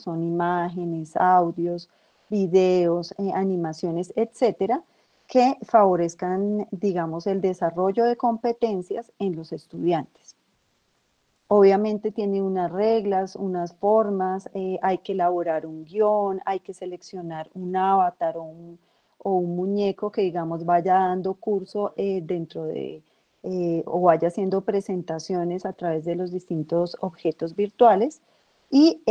son imágenes, audios, videos, animaciones, etcétera, que favorezcan, digamos, el desarrollo de competencias en los estudiantes. Obviamente tiene unas reglas, unas formas, hay que elaborar un guión, hay que seleccionar un avatar o un muñeco que, digamos, vaya dando curso dentro de, o vaya haciendo presentaciones a través de los distintos objetos virtuales. Y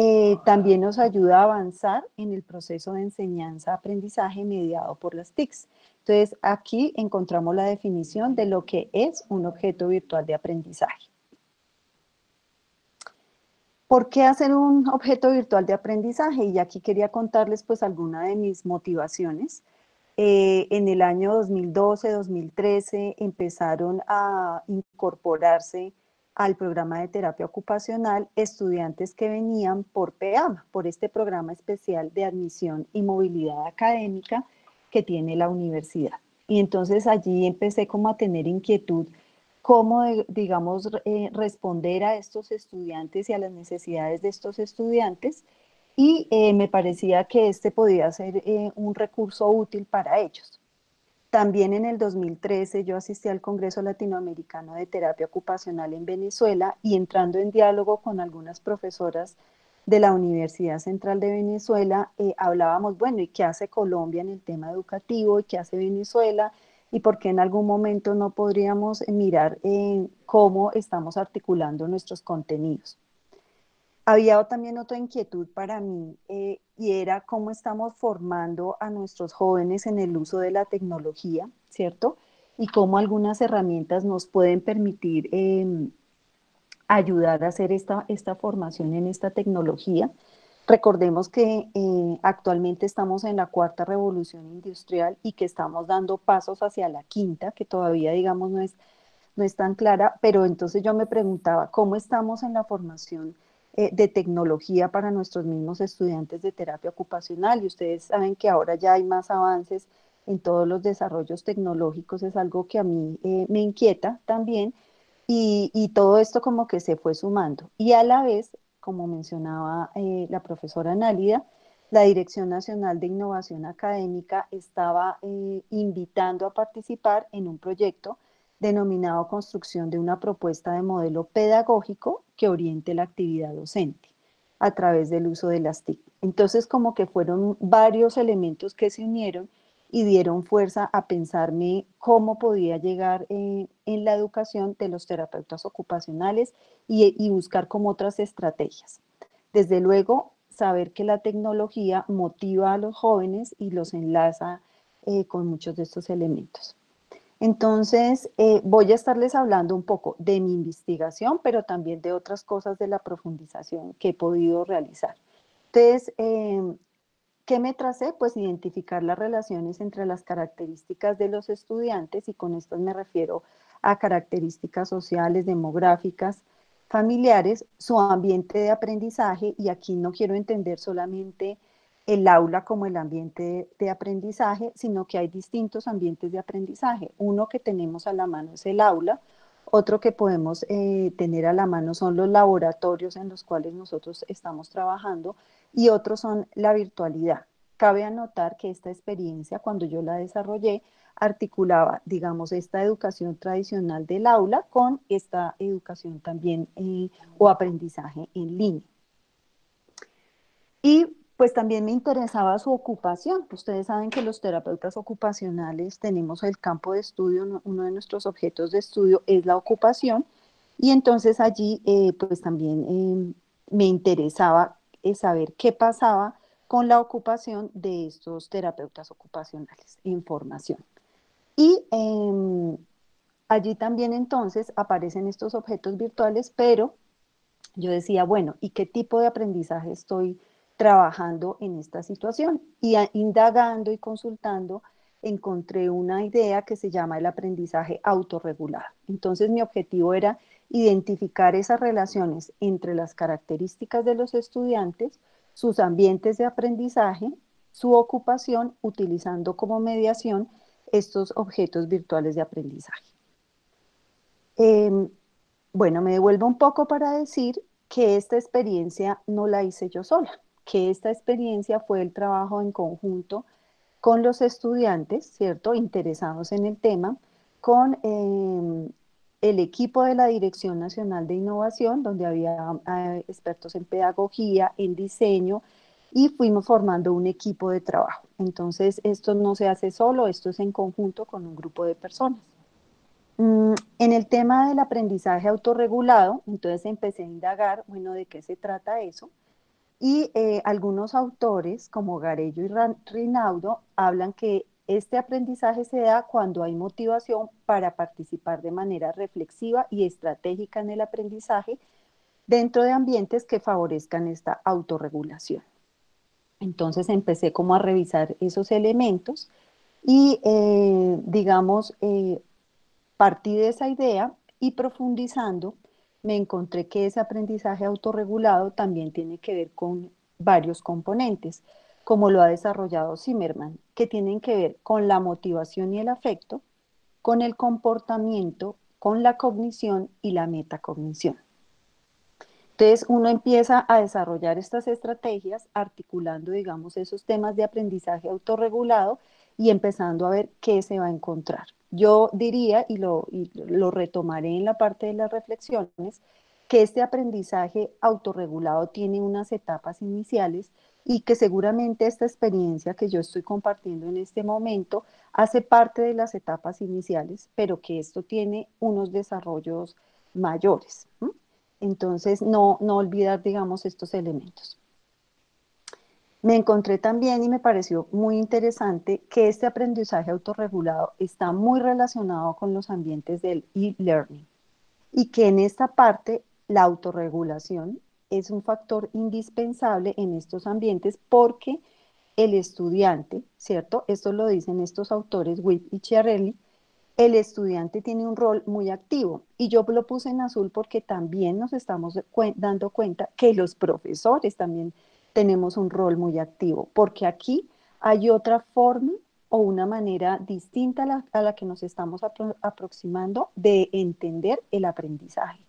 también nos ayuda a avanzar en el proceso de enseñanza-aprendizaje mediado por las TICs. Entonces, aquí encontramos la definición de lo que es un objeto virtual de aprendizaje. ¿Por qué hacer un objeto virtual de aprendizaje? Y aquí quería contarles pues alguna de mis motivaciones. En el año 2012-2013 empezaron a incorporarse al programa de terapia ocupacional estudiantes que venían por PEAMA, por este programa especial de admisión y movilidad académica que tiene la universidad. Y entonces allí empecé como a tener inquietud cómo, digamos, responder a estos estudiantes y a las necesidades de estos estudiantes, y me parecía que este podía ser un recurso útil para ellos. También en el 2013 yo asistí al Congreso Latinoamericano de Terapia Ocupacional en Venezuela, y entrando en diálogo con algunas profesoras de la Universidad Central de Venezuela, hablábamos, bueno, ¿y qué hace Colombia en el tema educativo? ¿Y qué hace Venezuela? ¿Y por qué en algún momento no podríamos mirar cómo estamos articulando nuestros contenidos? Había también otra inquietud para mí, y era cómo estamos formando a nuestros jóvenes en el uso de la tecnología, ¿cierto? Y cómo algunas herramientas nos pueden permitir ayudar a hacer esta formación en esta tecnología. Recordemos que actualmente estamos en la cuarta revolución industrial y que estamos dando pasos hacia la quinta, que todavía, digamos, no es tan clara, pero entonces yo me preguntaba, ¿cómo estamos en la formación de tecnología para nuestros mismos estudiantes de terapia ocupacional? Y ustedes saben que ahora ya hay más avances en todos los desarrollos tecnológicos, es algo que a mí me inquieta también, y todo esto como que se fue sumando. Y a la vez, como mencionaba la profesora Nálida, la Dirección Nacional de Innovación Académica estaba invitando a participar en un proyecto denominado Construcción de una propuesta de modelo pedagógico que oriente la actividad docente a través del uso de las TIC. Entonces, como que fueron varios elementos que se unieron y dieron fuerza a pensarme cómo podía llegar en la educación de los terapeutas ocupacionales, y buscar como otras estrategias. Desde luego, saber que la tecnología motiva a los jóvenes y los enlaza con muchos de estos elementos. Entonces, voy a estarles hablando un poco de mi investigación, pero también de otras cosas de la profundización que he podido realizar. Entonces, ¿qué me tracé? Pues identificar las relaciones entre las características de los estudiantes, y con esto me refiero a características sociales, demográficas, familiares, su ambiente de aprendizaje, y aquí no quiero entender solamente el aula como el ambiente de aprendizaje, sino que hay distintos ambientes de aprendizaje. Uno que tenemos a la mano es el aula, otro que podemos tener a la mano son los laboratorios en los cuales nosotros estamos trabajando, y otros son la virtualidad. Cabe anotar que esta experiencia, cuando yo la desarrollé, articulaba, digamos, esta educación tradicional del aula con esta educación también o aprendizaje en línea. Y pues también me interesaba su ocupación. Ustedes saben que los terapeutas ocupacionales tenemos el campo de estudio, uno de nuestros objetos de estudio es la ocupación, y entonces allí pues también me interesaba saber qué pasaba con la ocupación de estos terapeutas ocupacionales en formación. Y allí también entonces aparecen estos objetos virtuales, pero yo decía, bueno, ¿y qué tipo de aprendizaje estoy trabajando en esta situación? Y indagando y consultando, encontré una idea que se llama el aprendizaje autorregulado. Entonces mi objetivo era identificar esas relaciones entre las características de los estudiantes, sus ambientes de aprendizaje, su ocupación, utilizando como mediación estos objetos virtuales de aprendizaje. Eh, bueno, me devuelvo un poco para decir que esta experiencia no la hice yo sola. que esta experiencia fue el trabajo en conjunto con los estudiantes, ¿cierto?, interesados en el tema, con el equipo de la Dirección Nacional de Innovación, donde había expertos en pedagogía, en diseño, y fuimos formando un equipo de trabajo. Entonces, esto no se hace solo, esto es en conjunto con un grupo de personas. En el tema del aprendizaje autorregulado, entonces empecé a indagar, bueno, ¿de qué se trata eso? Y algunos autores, como Garello y Rinaudo, hablan que este aprendizaje se da cuando hay motivación para participar de manera reflexiva y estratégica en el aprendizaje dentro de ambientes que favorezcan esta autorregulación. Entonces empecé como a revisar esos elementos y, digamos, partí de esa idea y profundizando me encontré que ese aprendizaje autorregulado también tiene que ver con varios componentes, como lo ha desarrollado Zimmerman, que tienen que ver con la motivación y el afecto, con el comportamiento, con la cognición y la metacognición. Entonces uno empieza a desarrollar estas estrategias articulando, digamos, esos temas de aprendizaje autorregulado y empezando a ver qué se va a encontrar. Yo diría, y lo retomaré en la parte de las reflexiones, que este aprendizaje autorregulado tiene unas etapas iniciales y que seguramente esta experiencia que yo estoy compartiendo en este momento hace parte de las etapas iniciales, pero que esto tiene unos desarrollos mayores. Entonces, no olvidar, digamos, estos elementos. Me encontré también y me pareció muy interesante que este aprendizaje autorregulado está muy relacionado con los ambientes del e-learning y que en esta parte la autorregulación es un factor indispensable en estos ambientes porque el estudiante, ¿cierto? Esto lo dicen estos autores, Witt y Chiarelli, el estudiante tiene un rol muy activo y yo lo puse en azul porque también nos estamos dando cuenta que los profesores también tenemos un rol muy activo, porque aquí hay otra forma o una manera distinta a la que nos estamos aproximando de entender el aprendizaje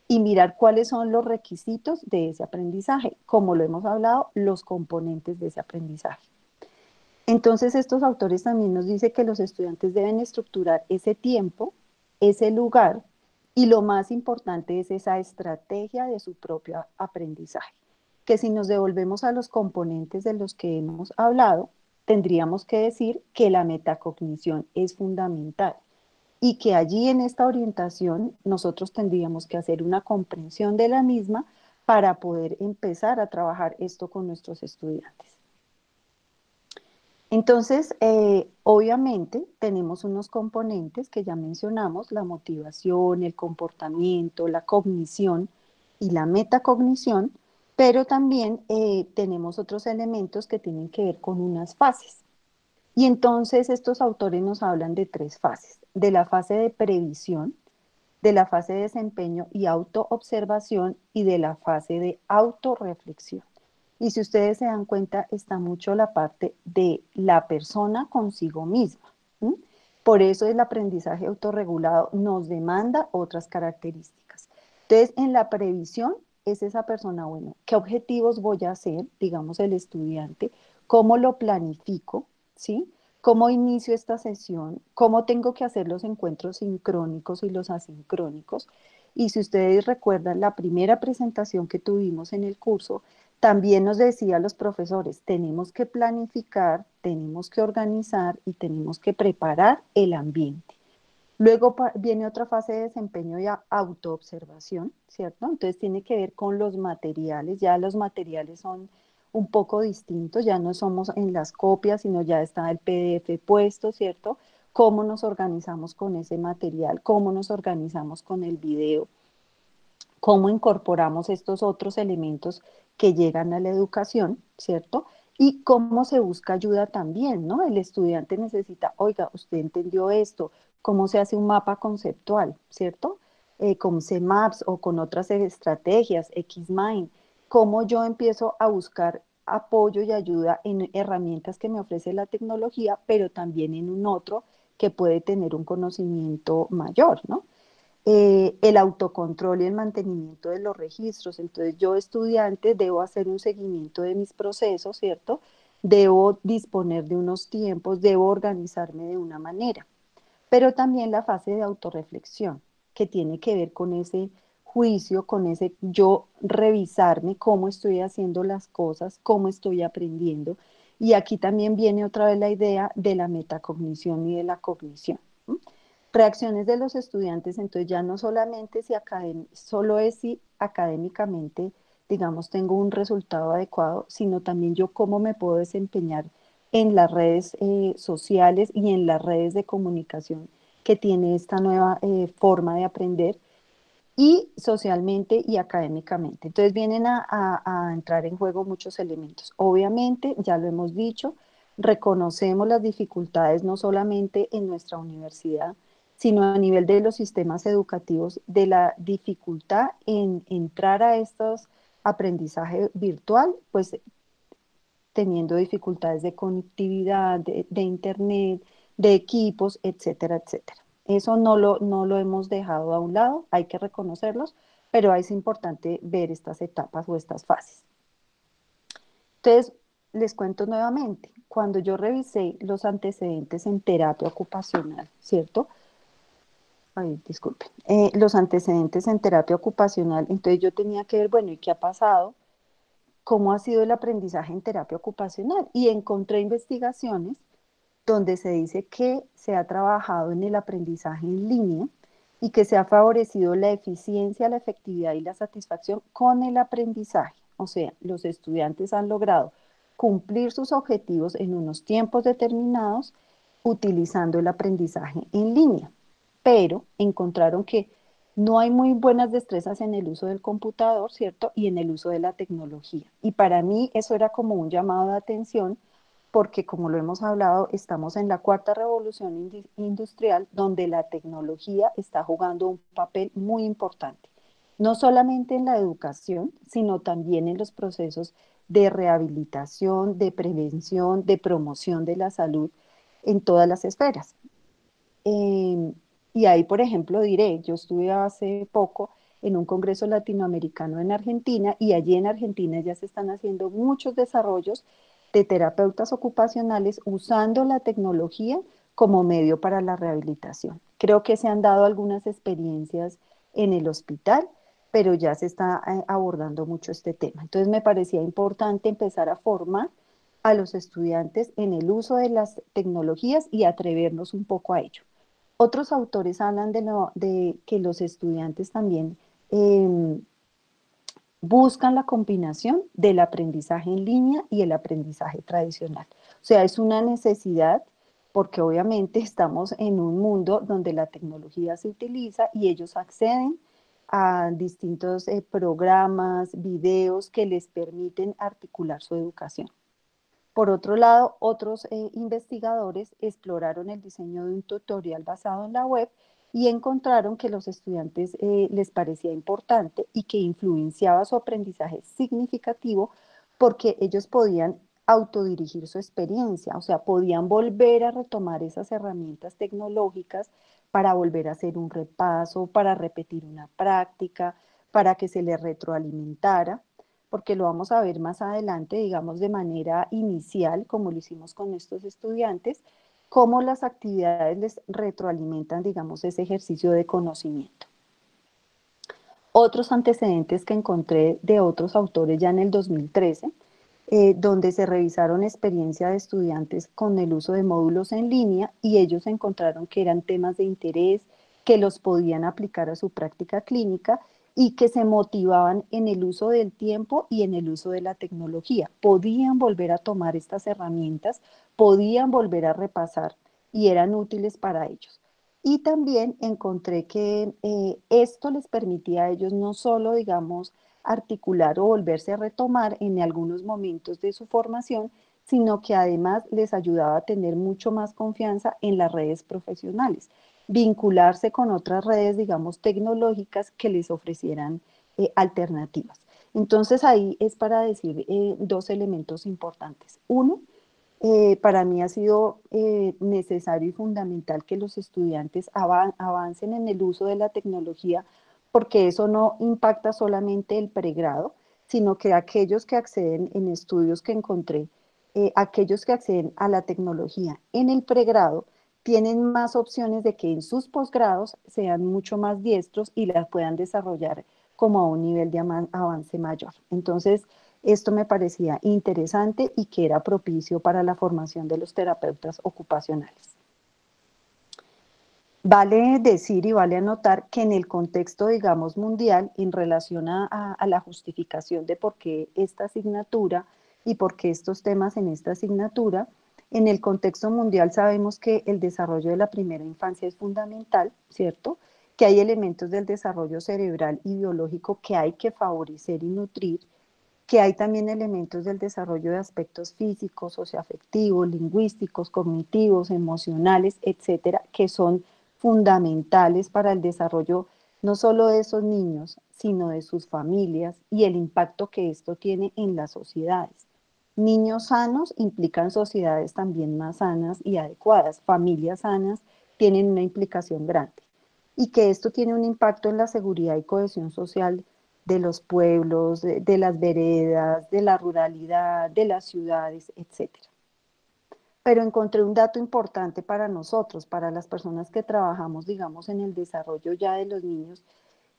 y mirar cuáles son los requisitos de ese aprendizaje, como lo hemos hablado, los componentes de ese aprendizaje. Entonces, estos autores también nos dicen que los estudiantes deben estructurar ese tiempo, ese lugar, y lo más importante es esa estrategia de su propio aprendizaje. Que si nos devolvemos a los componentes de los que hemos hablado, tendríamos que decir que la metacognición es fundamental y que allí en esta orientación nosotros tendríamos que hacer una comprensión de la misma para poder empezar a trabajar esto con nuestros estudiantes. Entonces, obviamente tenemos unos componentes que ya mencionamos, la motivación, el comportamiento, la cognición y la metacognición, pero también tenemos otros elementos que tienen que ver con unas fases. Y entonces estos autores nos hablan de tres fases, de la fase de previsión, de la fase de desempeño y autoobservación y de la fase de autorreflexión. Y si ustedes se dan cuenta, está mucho la parte de la persona consigo misma. ¿Mm? Por eso el aprendizaje autorregulado nos demanda otras características. Entonces, en la previsión es esa persona, bueno, ¿qué objetivos voy a hacer, digamos, el estudiante? ¿Cómo lo planifico? ¿Sí? ¿Cómo inicio esta sesión? ¿Cómo tengo que hacer los encuentros sincrónicos y los asincrónicos? Y si ustedes recuerdan la primera presentación que tuvimos en el curso, también nos decía a los profesores, tenemos que planificar, tenemos que organizar y tenemos que preparar el ambiente. Luego viene otra fase de desempeño y autoobservación, ¿cierto? Entonces tiene que ver con los materiales, ya los materiales son un poco distintos, ya no somos en las copias, sino ya está el PDF puesto, ¿cierto? Cómo nos organizamos con ese material, cómo nos organizamos con el video, cómo incorporamos estos otros elementos que llegan a la educación, ¿cierto? Y cómo se busca ayuda también, ¿no? El estudiante necesita, oiga, usted entendió esto, cómo se hace un mapa conceptual, ¿cierto? Con CMAPS o con otras estrategias, XMind, cómo yo empiezo a buscar apoyo y ayuda en herramientas que me ofrece la tecnología, pero también en un otro que puede tener un conocimiento mayor, ¿no? el autocontrol y el mantenimiento de los registros. Entonces yo estudiante debo hacer un seguimiento de mis procesos, ¿cierto? Debo disponer de unos tiempos, debo organizarme de una manera, pero también la fase de autorreflexión, que tiene que ver con ese juicio, con ese yo revisarme cómo estoy haciendo las cosas, cómo estoy aprendiendo. Y aquí también viene otra vez la idea de la metacognición y de la cognición. ¿Sí? Reacciones de los estudiantes, entonces ya no solamente si solo es si académicamente, digamos, tengo un resultado adecuado, sino también yo cómo me puedo desempeñar en las redes sociales y en las redes de comunicación que tiene esta nueva forma de aprender y socialmente y académicamente. Entonces vienen a entrar en juego muchos elementos. Obviamente, ya lo hemos dicho, reconocemos las dificultades no solamente en nuestra universidad, sino a nivel de los sistemas educativos, de la dificultad en entrar a estos aprendizaje virtual, pues teniendo dificultades de conectividad, de internet, de equipos, etcétera, etcétera. Eso no lo hemos dejado a un lado, hay que reconocerlos, pero es importante ver estas etapas o estas fases. Entonces, les cuento nuevamente, cuando yo revisé los antecedentes en terapia ocupacional, ¿cierto? Ay, disculpen, los antecedentes en terapia ocupacional, entonces yo tenía que ver, bueno, ¿y qué ha pasado? ¿Cómo ha sido el aprendizaje en terapia ocupacional? Y encontré investigaciones donde se dice que se ha trabajado en el aprendizaje en línea y que se ha favorecido la eficiencia, la efectividad y la satisfacción con el aprendizaje. O sea, los estudiantes han logrado cumplir sus objetivos en unos tiempos determinados utilizando el aprendizaje en línea, pero encontraron que no hay muy buenas destrezas en el uso del computador, ¿cierto? Y en el uso de la tecnología. Y para mí eso era como un llamado de atención porque como lo hemos hablado, estamos en la cuarta revolución industrial donde la tecnología está jugando un papel muy importante, no solamente en la educación, sino también en los procesos de rehabilitación, de prevención, de promoción de la salud en todas las esferas. Eh, y ahí, por ejemplo, diré, yo estuve hace poco en un congreso latinoamericano en Argentina y allí en Argentina ya se están haciendo muchos desarrollos de terapeutas ocupacionales usando la tecnología como medio para la rehabilitación. Creo que se han dado algunas experiencias en el hospital, pero ya se está abordando mucho este tema. Entonces me parecía importante empezar a formar a los estudiantes en el uso de las tecnologías y atrevernos un poco a ello. Otros autores hablan de que los estudiantes también eh, buscan la combinación del aprendizaje en línea y el aprendizaje tradicional. O sea, es una necesidad porque obviamente estamos en un mundo donde la tecnología se utiliza y ellos acceden a distintos programas, videos que les permiten articular su educación. Por otro lado, otros investigadores exploraron el diseño de un tutorial basado en la web y encontraron que los estudiantes les parecía importante y que influenciaba su aprendizaje significativo porque ellos podían autodirigir su experiencia, o sea, podían volver a retomar esas herramientas tecnológicas para volver a hacer un repaso, para repetir una práctica, para que se les retroalimentara porque lo vamos a ver más adelante, digamos, de manera inicial, como lo hicimos con estos estudiantes, cómo las actividades les retroalimentan, digamos, ese ejercicio de conocimiento. Otros antecedentes que encontré de otros autores ya en el 2013, donde se revisaron experiencias de estudiantes con el uso de módulos en línea y ellos encontraron que eran temas de interés, que los podían aplicar a su práctica clínica y que se motivaban en el uso del tiempo y en el uso de la tecnología. Podían volver a tomar estas herramientas, podían volver a repasar y eran útiles para ellos. Y también encontré que esto les permitía a ellos no solo, digamos, articular o volverse a retomar en algunos momentos de su formación, sino que además les ayudaba a tener mucho más confianza en las redes profesionales, vincularse con otras redes, digamos, tecnológicas que les ofrecieran alternativas. Entonces ahí es para decir dos elementos importantes. Uno, Para mí ha sido necesario y fundamental que los estudiantes avancen en el uso de la tecnología, porque eso no impacta solamente el pregrado, sino que aquellos que acceden en estudios que encontré, aquellos que acceden a la tecnología en el pregrado, tienen más opciones de que en sus posgrados sean mucho más diestros y las puedan desarrollar como a un nivel de avance mayor. Entonces, esto me parecía interesante y que era propicio para la formación de los terapeutas ocupacionales. Vale decir y vale anotar que en el contexto, digamos, mundial, en relación a la justificación de por qué esta asignatura y por qué estos temas en esta asignatura, en el contexto mundial sabemos que el desarrollo de la primera infancia es fundamental, ¿cierto? Que hay elementos del desarrollo cerebral y biológico que hay que favorecer y nutrir, que hay también elementos del desarrollo de aspectos físicos, socioafectivos, lingüísticos, cognitivos, emocionales, etcétera, que son fundamentales para el desarrollo no solo de esos niños, sino de sus familias y el impacto que esto tiene en las sociedades. Niños sanos implican sociedades también más sanas y adecuadas. Familias sanas tienen una implicación grande. Y que esto tiene un impacto en la seguridad y cohesión social de los pueblos, de las veredas, de la ruralidad, de las ciudades, etcétera. Pero encontré un dato importante para nosotros, para las personas que trabajamos, digamos, en el desarrollo ya de los niños,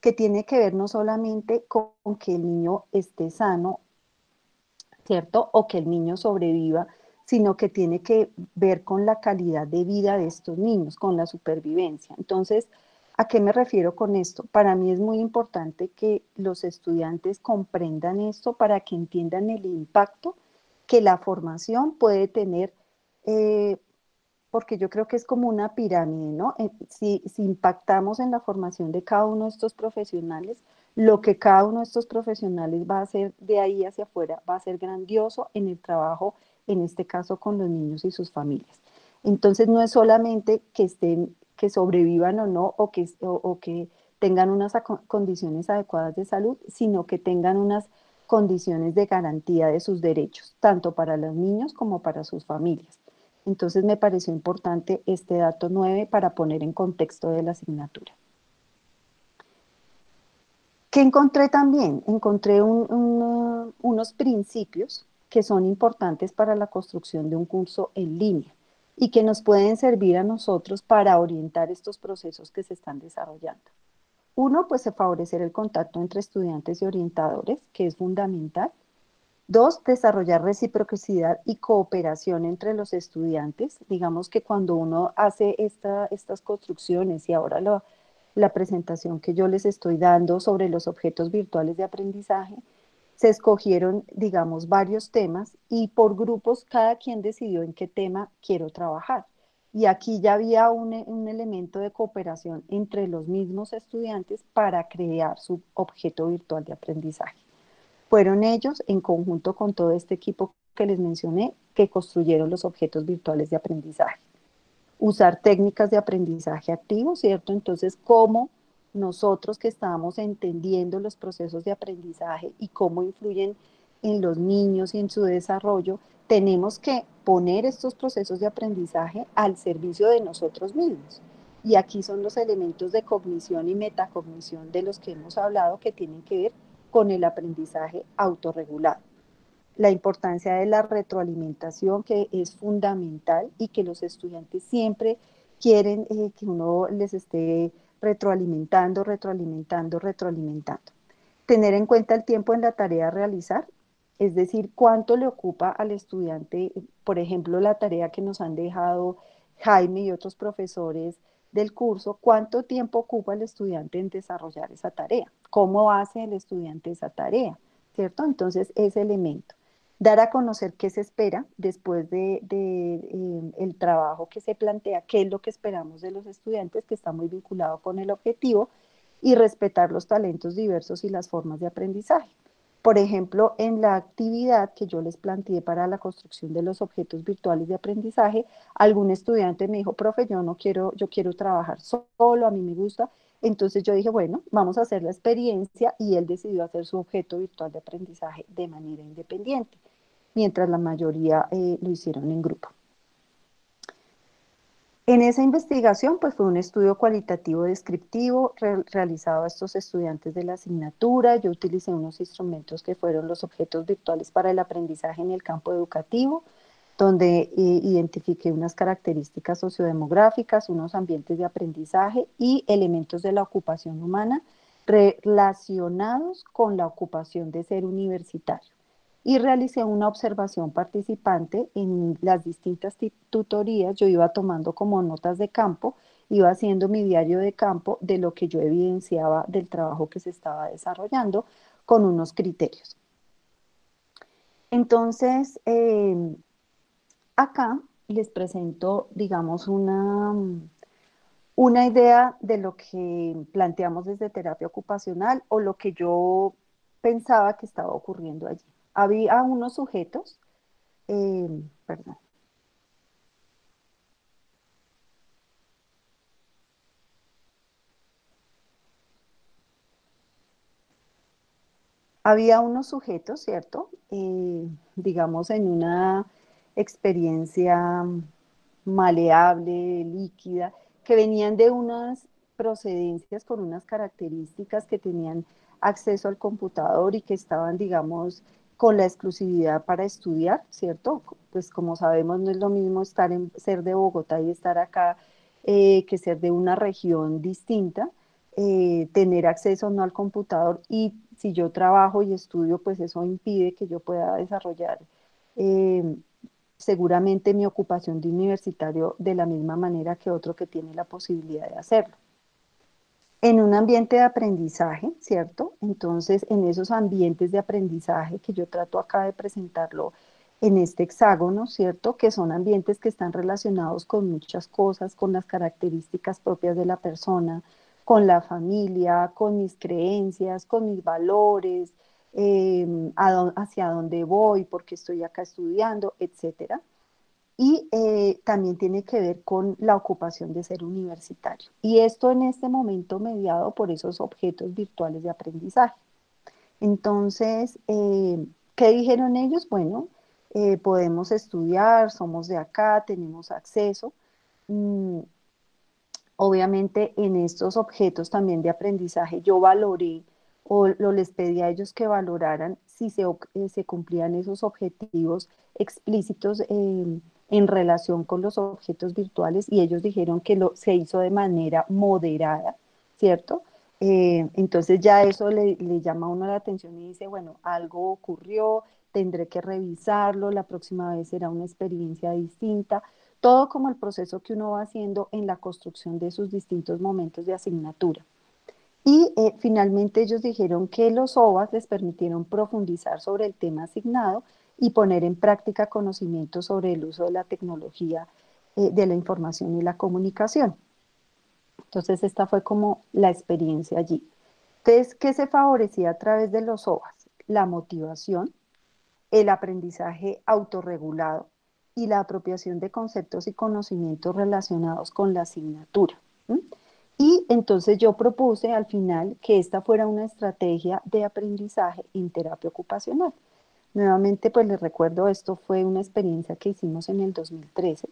que tiene que ver no solamente con que el niño esté sano, ¿cierto? O que el niño sobreviva, sino que tiene que ver con la calidad de vida de estos niños, con la supervivencia. Entonces, ¿a qué me refiero con esto? Para mí es muy importante que los estudiantes comprendan esto para que entiendan el impacto que la formación puede tener, eh, porque yo creo que es como una pirámide, ¿no? Si impactamos en la formación de cada uno de estos profesionales, lo que cada uno de estos profesionales va a hacer de ahí hacia afuera va a ser grandioso en el trabajo, en este caso con los niños y sus familias. Entonces no es solamente que estén, que sobrevivan o no, o que tengan unas condiciones adecuadas de salud, sino que tengan unas condiciones de garantía de sus derechos, tanto para los niños como para sus familias. Entonces me pareció importante este dato 9 para poner en contexto de la asignatura. ¿Qué encontré también? Encontré unos principios que son importantes para la construcción de un curso en línea y que nos pueden servir a nosotros para orientar estos procesos que se están desarrollando. Uno, pues favorecer el contacto entre estudiantes y orientadores, que es fundamental. Dos, desarrollar reciprocidad y cooperación entre los estudiantes. Digamos que cuando uno hace estas construcciones y ahora la presentación que yo les estoy dando sobre los objetos virtuales de aprendizaje, se escogieron, digamos, varios temas y por grupos cada quien decidió en qué tema quiero trabajar. Y aquí ya había un elemento de cooperación entre los mismos estudiantes para crear su objeto virtual de aprendizaje. Fueron ellos, en conjunto con todo este equipo que les mencioné, que construyeron los objetos virtuales de aprendizaje. Usar técnicas de aprendizaje activo, ¿cierto? Entonces, cómo nosotros que estamos entendiendo los procesos de aprendizaje y cómo influyen en los niños y en su desarrollo, tenemos que poner estos procesos de aprendizaje al servicio de nosotros mismos. Y aquí son los elementos de cognición y metacognición de los que hemos hablado que tienen que ver con el aprendizaje autorregulado. La importancia de la retroalimentación, que es fundamental y que los estudiantes siempre quieren que uno les esté retroalimentando, retroalimentando, retroalimentando. Tener en cuenta el tiempo en la tarea a realizar, es decir, cuánto le ocupa al estudiante, por ejemplo, la tarea que nos han dejado Jaime y otros profesores del curso, cuánto tiempo ocupa el estudiante en desarrollar esa tarea, cómo hace el estudiante esa tarea, ¿cierto? Entonces, ese elemento. Dar a conocer qué se espera después de el trabajo que se plantea, qué es lo que esperamos de los estudiantes, que está muy vinculado con el objetivo, y respetar los talentos diversos y las formas de aprendizaje. Por ejemplo, en la actividad que yo les planteé para la construcción de los objetos virtuales de aprendizaje, algún estudiante me dijo, profe, yo no quiero, yo quiero trabajar solo, a mí me gusta. Entonces yo dije, bueno, vamos a hacer la experiencia y él decidió hacer su objeto virtual de aprendizaje de manera independiente. mientras la mayoría lo hicieron en grupo. En esa investigación, pues fue un estudio cualitativo descriptivo realizado a estos estudiantes de la asignatura. Yo utilicé unos instrumentos que fueron los objetos virtuales para el aprendizaje en el campo educativo, donde identifiqué unas características sociodemográficas, unos ambientes de aprendizaje y elementos de la ocupación humana relacionados con la ocupación de ser universitario. Y realicé una observación participante en las distintas tutorías. Yo iba tomando como notas de campo, iba haciendo mi diario de campo de lo que yo evidenciaba del trabajo que se estaba desarrollando con unos criterios. Entonces, acá les presento, digamos, una idea de lo que planteamos desde terapia ocupacional o lo que yo pensaba que estaba ocurriendo allí. Había unos sujetos, perdón, había unos sujetos, ¿cierto? Digamos, en una experiencia maleable, líquida, que venían de unas procedencias con unas características que tenían acceso al computador y que estaban, digamos, con la exclusividad para estudiar, ¿cierto? Pues como sabemos, no es lo mismo ser de Bogotá y estar acá que ser de una región distinta, tener acceso no al computador y si yo trabajo y estudio, pues eso impide que yo pueda desarrollar eh, seguramente mi ocupación de universitario de la misma manera que otro que tiene la posibilidad de hacerlo. En un ambiente de aprendizaje, ¿cierto? Entonces, en esos ambientes de aprendizaje que yo trato acá de presentarlo en este hexágono, ¿cierto? Que son ambientes que están relacionados con muchas cosas, con las características propias de la persona, con la familia, con mis creencias, con mis valores, hacia dónde voy, por qué estoy acá estudiando, etcétera. Y también tiene que ver con la ocupación de ser universitario. Y esto en este momento mediado por esos objetos virtuales de aprendizaje. Entonces, ¿qué dijeron ellos? Bueno, podemos estudiar, somos de acá, tenemos acceso. Mm, Obviamente en estos objetos también de aprendizaje yo valoré o les pedí a ellos que valoraran si se cumplían esos objetivos explícitos en relación con los objetos virtuales y ellos dijeron que se hizo de manera moderada, ¿cierto? Entonces ya eso le llama a uno la atención y dice, bueno, algo ocurrió, tendré que revisarlo, la próxima vez será una experiencia distinta, todo como el proceso que uno va haciendo en la construcción de sus distintos momentos de asignatura. Y finalmente ellos dijeron que los OVAs les permitieron profundizar sobre el tema asignado y poner en práctica conocimientos sobre el uso de la tecnología de la información y la comunicación. Entonces esta fue como la experiencia allí. Entonces, ¿qué se favorecía a través de los OVAs? La motivación, el aprendizaje autorregulado y la apropiación de conceptos y conocimientos relacionados con la asignatura. ¿Sí? Y entonces yo propuse al final que esta fuera una estrategia de aprendizaje en terapia ocupacional. Nuevamente, pues les recuerdo, esto fue una experiencia que hicimos en el 2013.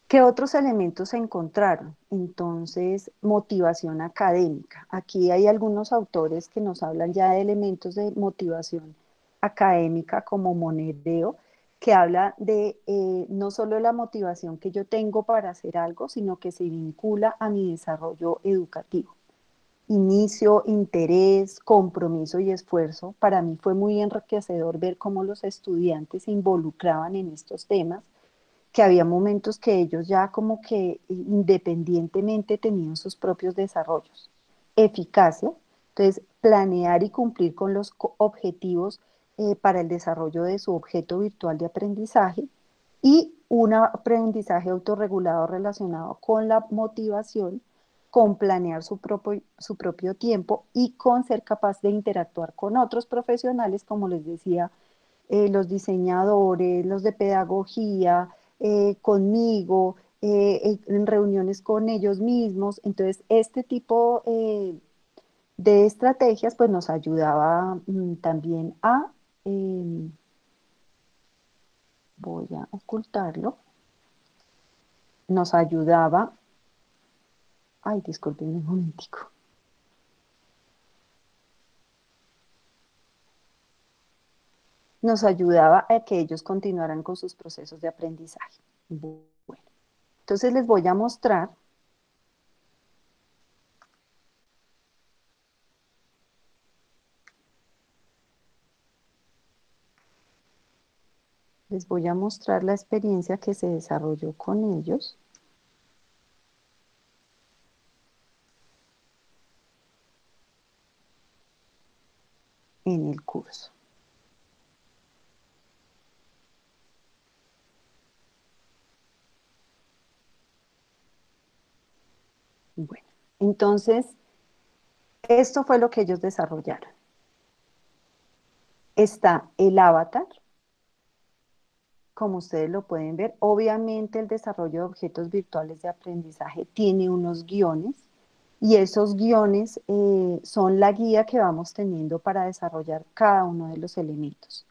¿Qué otros elementos se encontraron? Entonces, motivación académica. Aquí hay algunos autores que nos hablan ya de elementos de motivación académica como Monedeo, que habla de no solo la motivación que yo tengo para hacer algo, sino que se vincula a mi desarrollo educativo. Inicio, interés, compromiso y esfuerzo. Para mí fue muy enriquecedor ver cómo los estudiantes se involucraban en estos temas, que había momentos que ellos ya como que independientemente tenían sus propios desarrollos. Eficacia, entonces planear y cumplir con los objetivos para el desarrollo de su objeto virtual de aprendizaje y un aprendizaje autorregulado relacionado con la motivación, con planear su propio tiempo y con ser capaz de interactuar con otros profesionales, como les decía, los diseñadores, los de pedagogía, conmigo, en reuniones con ellos mismos. Entonces, este tipo de estrategias pues nos ayudaba también a voy a ocultarlo, nos ayudaba, ay, disculpen un momentico, nos ayudaba a que ellos continuaran con sus procesos de aprendizaje. Bueno, entonces les voy a mostrar la experiencia que se desarrolló con ellos en el curso. Bueno, entonces, esto fue lo que ellos desarrollaron. Está el avatar, como ustedes lo pueden ver. Obviamente el desarrollo de objetos virtuales de aprendizaje tiene unos guiones y esos guiones son la guía que vamos teniendo para desarrollar cada uno de los elementos.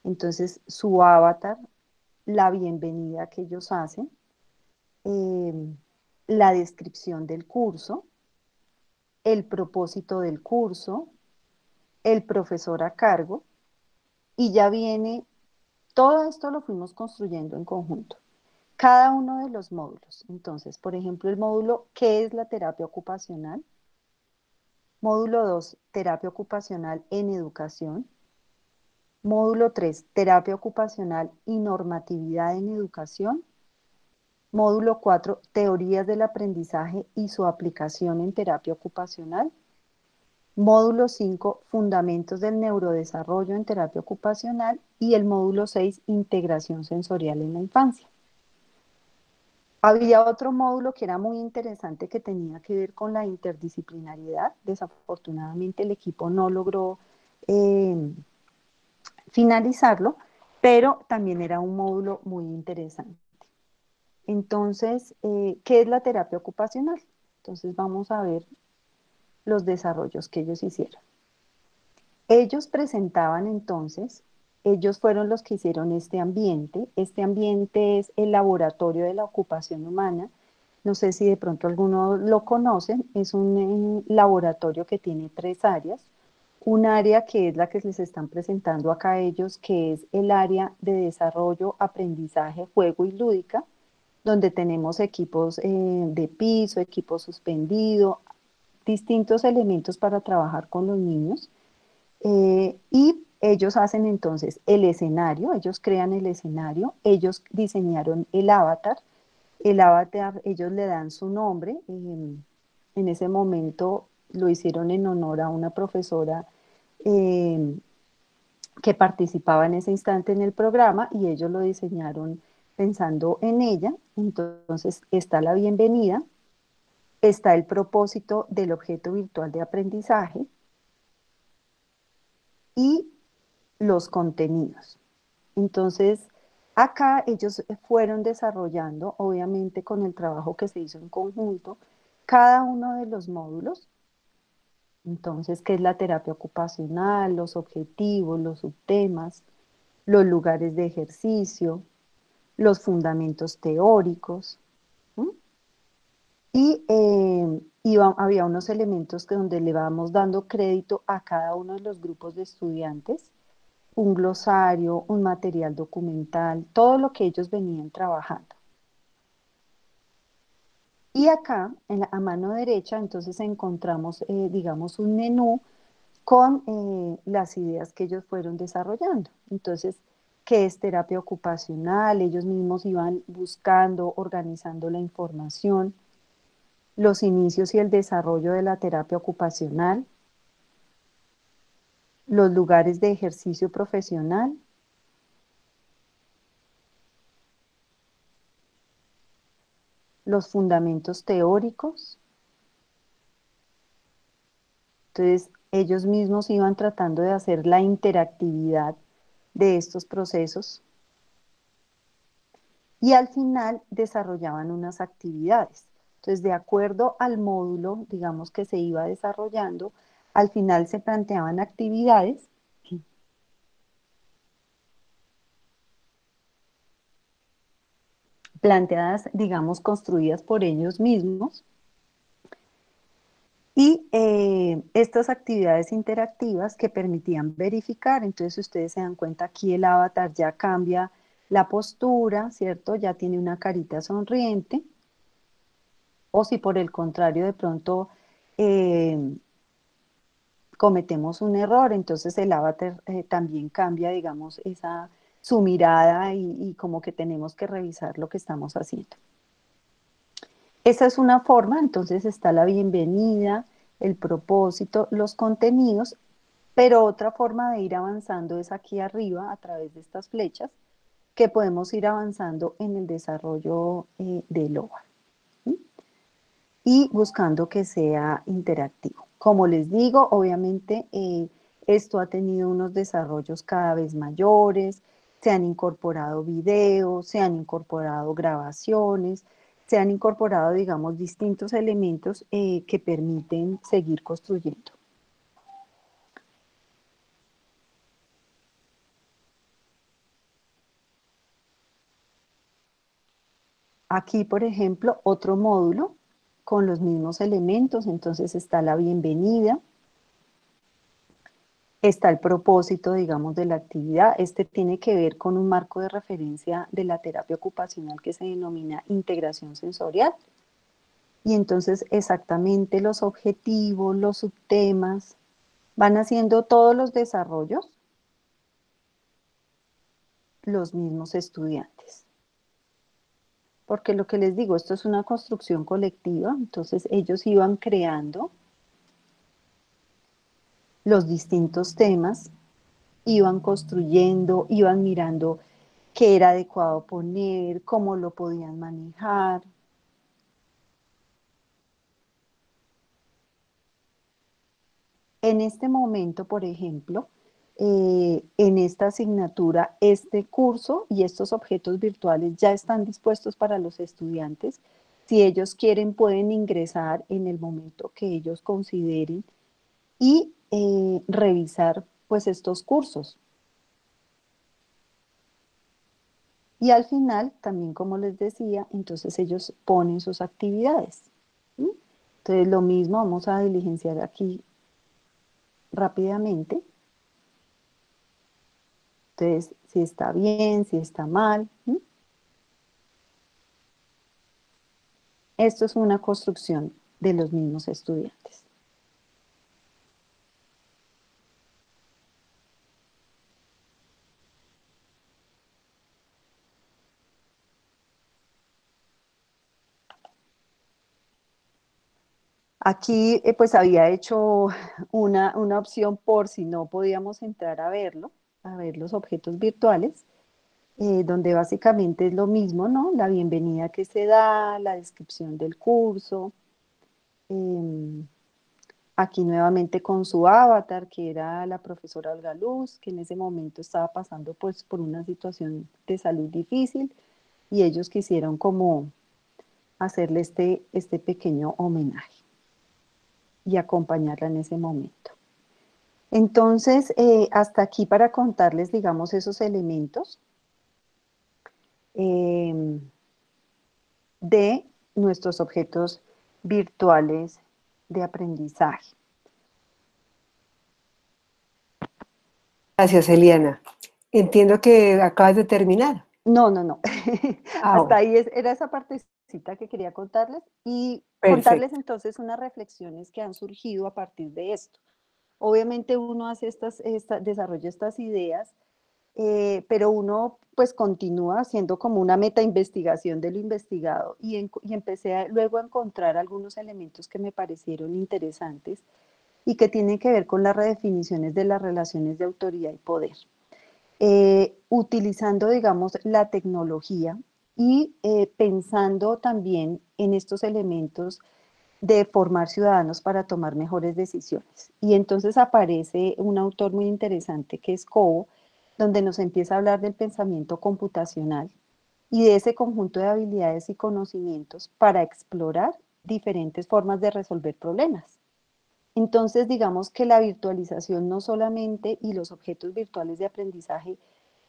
Entonces, su avatar, la bienvenida que ellos hacen, eh, la descripción del curso, el propósito del curso, el profesor a cargo, y ya viene, todo esto lo fuimos construyendo en conjunto. Cada uno de los módulos. Entonces, por ejemplo, el módulo, ¿qué es la terapia ocupacional? Módulo 2, terapia ocupacional en educación. Módulo 3, terapia ocupacional y normatividad en educación. Módulo 4, teorías del aprendizaje y su aplicación en terapia ocupacional. Módulo 5, fundamentos del neurodesarrollo en terapia ocupacional. Y el módulo 6, integración sensorial en la infancia. Había otro módulo que era muy interesante que tenía que ver con la interdisciplinariedad. Desafortunadamente el equipo no logró eh, finalizarlo, pero también era un módulo muy interesante. Entonces, ¿qué es la terapia ocupacional? Entonces vamos a ver los desarrollos que ellos hicieron. Ellos presentaban entonces, ellos fueron los que hicieron este ambiente. Este ambiente es el laboratorio de la ocupación humana. No sé si de pronto algunos lo conocen. Es un laboratorio que tiene 3 áreas. Un área que es la que les están presentando acá a ellos, que es el área de desarrollo, aprendizaje, juego y lúdica, donde tenemos equipos de piso, equipo suspendido, distintos elementos para trabajar con los niños. Y ellos hacen entonces el escenario, ellos crean el escenario, ellos diseñaron el avatar ellos le dan su nombre, en ese momento lo hicieron en honor a una profesora eh, que participaba en ese instante en el programa y ellos lo diseñaron pensando en ella. Entonces está la bienvenida, está el propósito del objeto virtual de aprendizaje y los contenidos. Entonces, acá ellos fueron desarrollando, obviamente con el trabajo que se hizo en conjunto, cada uno de los módulos. Entonces, ¿qué es la terapia ocupacional? Los objetivos, los subtemas, los lugares de ejercicio, los fundamentos teóricos. ¿Sí? Y había unos elementos que donde le vamos dando crédito a cada uno de los grupos de estudiantes, un glosario, un material documental, todo lo que ellos venían trabajando. Y acá, a mano derecha, entonces encontramos, digamos, un menú con las ideas que ellos fueron desarrollando. Entonces, ¿qué es terapia ocupacional? Ellos mismos iban buscando, organizando la información, los inicios y el desarrollo de la terapia ocupacional, los lugares de ejercicio profesional, los fundamentos teóricos. Entonces, ellos mismos iban tratando de hacer la interactividad de estos procesos y al final desarrollaban unas actividades. Entonces, de acuerdo al módulo, digamos que se iba desarrollando, al final se planteaban actividades planteadas, digamos, construidas por ellos mismos. Y estas actividades interactivas que permitían verificar, entonces ustedes se dan cuenta aquí el avatar ya cambia la postura, ¿cierto? Ya tiene una carita sonriente, o si por el contrario de pronto eh, cometemos un error, entonces el avatar también cambia, digamos, su mirada y como que tenemos que revisar lo que estamos haciendo. Esa es una forma, entonces está la bienvenida, el propósito, los contenidos, pero otra forma de ir avanzando es aquí arriba a través de estas flechas que podemos ir avanzando en el desarrollo del OVA, ¿sí? Y buscando que sea interactivo. Como les digo, obviamente esto ha tenido unos desarrollos cada vez mayores, se han incorporado videos, se han incorporado grabaciones, se han incorporado, digamos, distintos elementos que permiten seguir construyendo. Aquí, por ejemplo, otro módulo con los mismos elementos, entonces está la bienvenida, está el propósito, digamos, de la actividad. Este tiene que ver con un marco de referencia de la terapia ocupacional que se denomina integración sensorial. Y entonces exactamente los objetivos, los subtemas, van haciendo todos los desarrollos los mismos estudiantes. Porque lo que les digo, esto es una construcción colectiva, entonces ellos iban creando los distintos temas, iban construyendo, iban mirando qué era adecuado poner, cómo lo podían manejar. En este momento, por ejemplo, en esta asignatura, este curso y estos objetos virtuales ya están dispuestos para los estudiantes. Si ellos quieren, pueden ingresar en el momento que ellos consideren y revisar pues estos cursos. Y al final, también como les decía, entonces ellos ponen sus actividades. ¿Sí? Entonces lo mismo vamos a diligenciar aquí rápidamente. Entonces, si está bien, si está mal. ¿Sí? Esto es una construcción de los mismos estudiantes. Aquí pues había hecho una opción por si no podíamos entrar a verlo, a ver los objetos virtuales, donde básicamente es lo mismo, ¿no? La bienvenida que se da, la descripción del curso, eh, aquí nuevamente con su avatar, que era la profesora Olga Luz, que en ese momento estaba pasando pues por una situación de salud difícil y ellos quisieron como hacerle este pequeño homenaje y acompañarla en ese momento. Entonces, hasta aquí para contarles, digamos, esos elementos eh, de nuestros objetos virtuales de aprendizaje. Gracias, Eliana. Entiendo que acabas de terminar. No, no, no. Ah, Hasta bueno, ahí era esa partecita que quería contarles y contarles perfecto. entonces unas reflexiones que han surgido a partir de esto. Obviamente uno hace desarrolla estas ideas, pero uno pues continúa haciendo como una meta-investigación de lo investigado y empecé luego a encontrar algunos elementos que me parecieron interesantes y que tienen que ver con las redefiniciones de las relaciones de autoridad y poder. Utilizando, digamos, la tecnología y pensando también en estos elementos de formar ciudadanos para tomar mejores decisiones. Y entonces aparece un autor muy interesante que es Cobo, donde nos empieza a hablar del pensamiento computacional y de ese conjunto de habilidades y conocimientos para explorar diferentes formas de resolver problemas. Entonces, digamos que la virtualización no solamente y los objetos virtuales de aprendizaje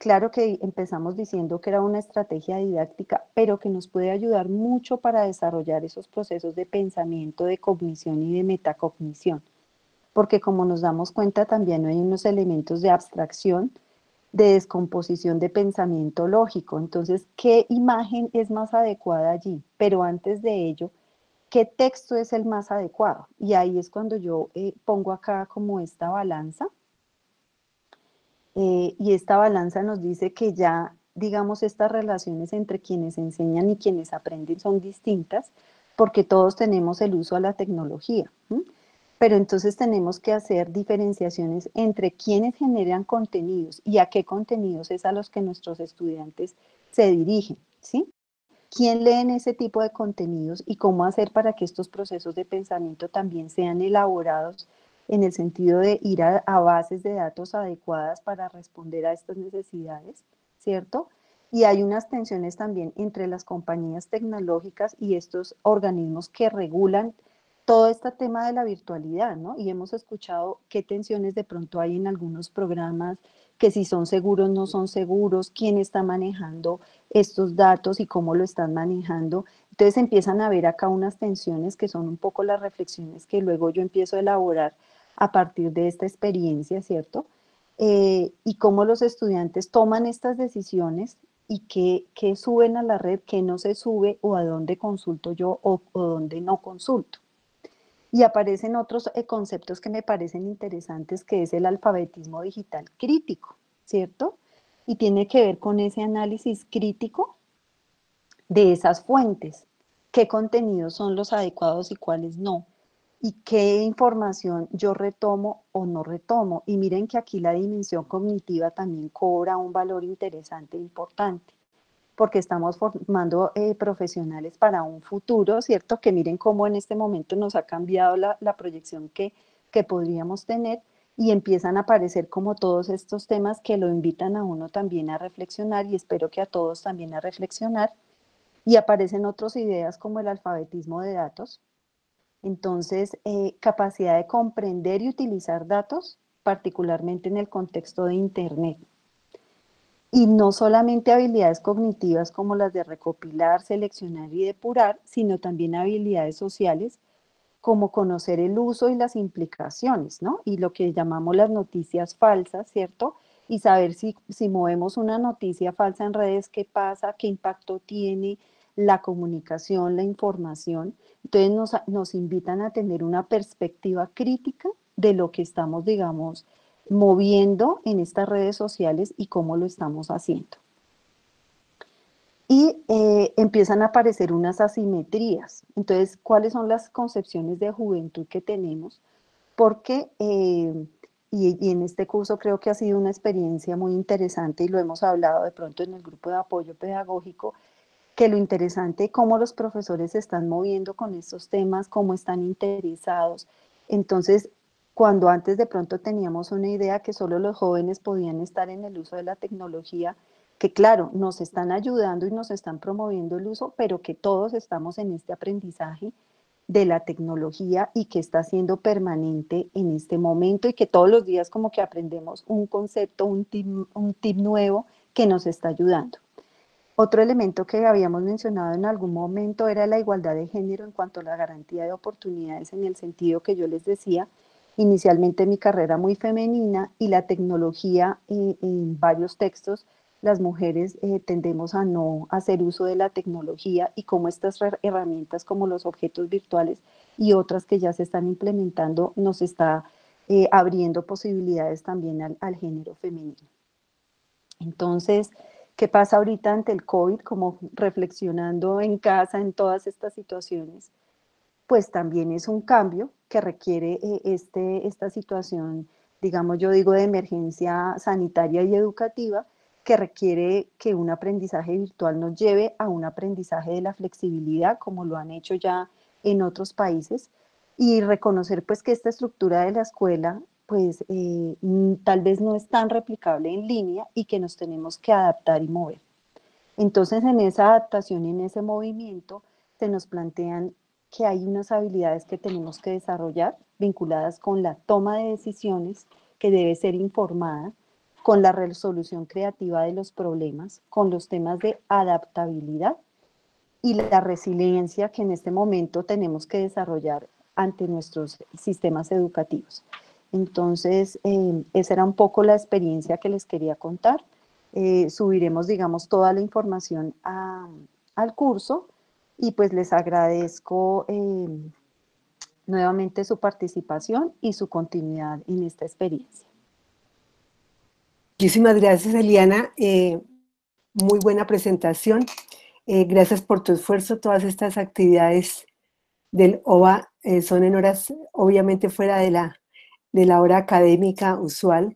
claro que empezamos diciendo que era una estrategia didáctica, pero que nos puede ayudar mucho para desarrollar esos procesos de pensamiento, de cognición y de metacognición, porque como nos damos cuenta también hay unos elementos de abstracción, de descomposición de pensamiento lógico. Entonces, ¿qué imagen es más adecuada allí? Pero antes de ello, ¿qué texto es el más adecuado? Y ahí es cuando yo pongo acá como esta balanza, y esta balanza nos dice que ya, digamos, estas relaciones entre quienes enseñan y quienes aprenden son distintas, porque todos tenemos el uso a la tecnología. ¿Sí? Pero entonces tenemos que hacer diferenciaciones entre quienes generan contenidos y a qué contenidos es a los que nuestros estudiantes se dirigen, ¿sí? ¿Quién lee en ese tipo de contenidos y cómo hacer para que estos procesos de pensamiento también sean elaborados en el sentido de ir a bases de datos adecuadas para responder a estas necesidades, ¿cierto? Y hay unas tensiones también entre las compañías tecnológicas y estos organismos que regulan todo este tema de la virtualidad, ¿no? Y hemos escuchado qué tensiones de pronto hay en algunos programas, que si son seguros, no son seguros, quién está manejando estos datos y cómo lo están manejando. Entonces empiezan a haber acá unas tensiones que son un poco las reflexiones que luego yo empiezo a elaborar a partir de esta experiencia, ¿cierto? Y cómo los estudiantes toman estas decisiones y qué suben a la red, qué no se sube o a dónde consulto yo o dónde no consulto. Y aparecen otros conceptos que me parecen interesantes, que es el alfabetismo digital crítico, ¿cierto? Y tiene que ver con ese análisis crítico de esas fuentes, qué contenidos son los adecuados y cuáles no, y qué información yo retomo o no retomo. Y miren que aquí la dimensión cognitiva también cobra un valor interesante e importante, porque estamos formando profesionales para un futuro, ¿cierto? Que miren cómo en este momento nos ha cambiado la proyección que podríamos tener y empiezan a aparecer como todos estos temas que lo invitan a uno también a reflexionar y espero que a todos también a reflexionar. Y aparecen otras ideas como el alfabetismo de datos. Entonces, capacidad de comprender y utilizar datos, particularmente en el contexto de Internet. Y no solamente habilidades cognitivas como las de recopilar, seleccionar y depurar, sino también habilidades sociales como conocer el uso y las implicaciones, ¿no? Y lo que llamamos las noticias falsas, ¿cierto? Y saber si movemos una noticia falsa en redes, qué pasa, qué impacto tiene la comunicación, la información. Entonces nos invitan a tener una perspectiva crítica de lo que estamos, digamos, moviendo en estas redes sociales y cómo lo estamos haciendo. Y empiezan a aparecer unas asimetrías. Entonces, ¿cuáles son las concepciones de juventud que tenemos? Porque, y en este curso creo que ha sido una experiencia muy interesante y lo hemos hablado de pronto en el grupo de apoyo pedagógico, que lo interesante es cómo los profesores se están moviendo con estos temas, cómo están interesados. Entonces, cuando antes de pronto teníamos una idea que solo los jóvenes podían estar en el uso de la tecnología, que claro, nos están ayudando y nos están promoviendo el uso, pero que todos estamos en este aprendizaje de la tecnología y que está siendo permanente en este momento y que todos los días como que aprendemos un concepto, un tip nuevo que nos está ayudando. Otro elemento que habíamos mencionado en algún momento era la igualdad de género en cuanto a la garantía de oportunidades, en el sentido que yo les decía, inicialmente mi carrera muy femenina y la tecnología en varios textos, las mujeres tendemos a no hacer uso de la tecnología y cómo estas herramientas como los objetos virtuales y otras que ya se están implementando nos está abriendo posibilidades también al género femenino. Entonces, ¿qué pasa ahorita ante el COVID? Como reflexionando en casa en todas estas situaciones, pues también es un cambio que requiere esta situación, digamos, yo digo, de emergencia sanitaria y educativa, que requiere que un aprendizaje virtual nos lleve a un aprendizaje de la flexibilidad, como lo han hecho ya en otros países, y reconocer pues que esta estructura de la escuela pues tal vez no es tan replicable en línea y que nos tenemos que adaptar y mover. Entonces, en esa adaptación y en ese movimiento se nos plantean que hay unas habilidades que tenemos que desarrollar vinculadas con la toma de decisiones que debe ser informada, con la resolución creativa de los problemas, con los temas de adaptabilidad y la resiliencia que en este momento tenemos que desarrollar ante nuestros sistemas educativos. Entonces, esa era un poco la experiencia que les quería contar. Subiremos, digamos, toda la información al curso y pues les agradezco nuevamente su participación y su continuidad en esta experiencia. Muchísimas gracias, Eliana. Muy buena presentación. Gracias por tu esfuerzo. Todas estas actividades del OVA son en horas, obviamente, fuera de la hora académica usual.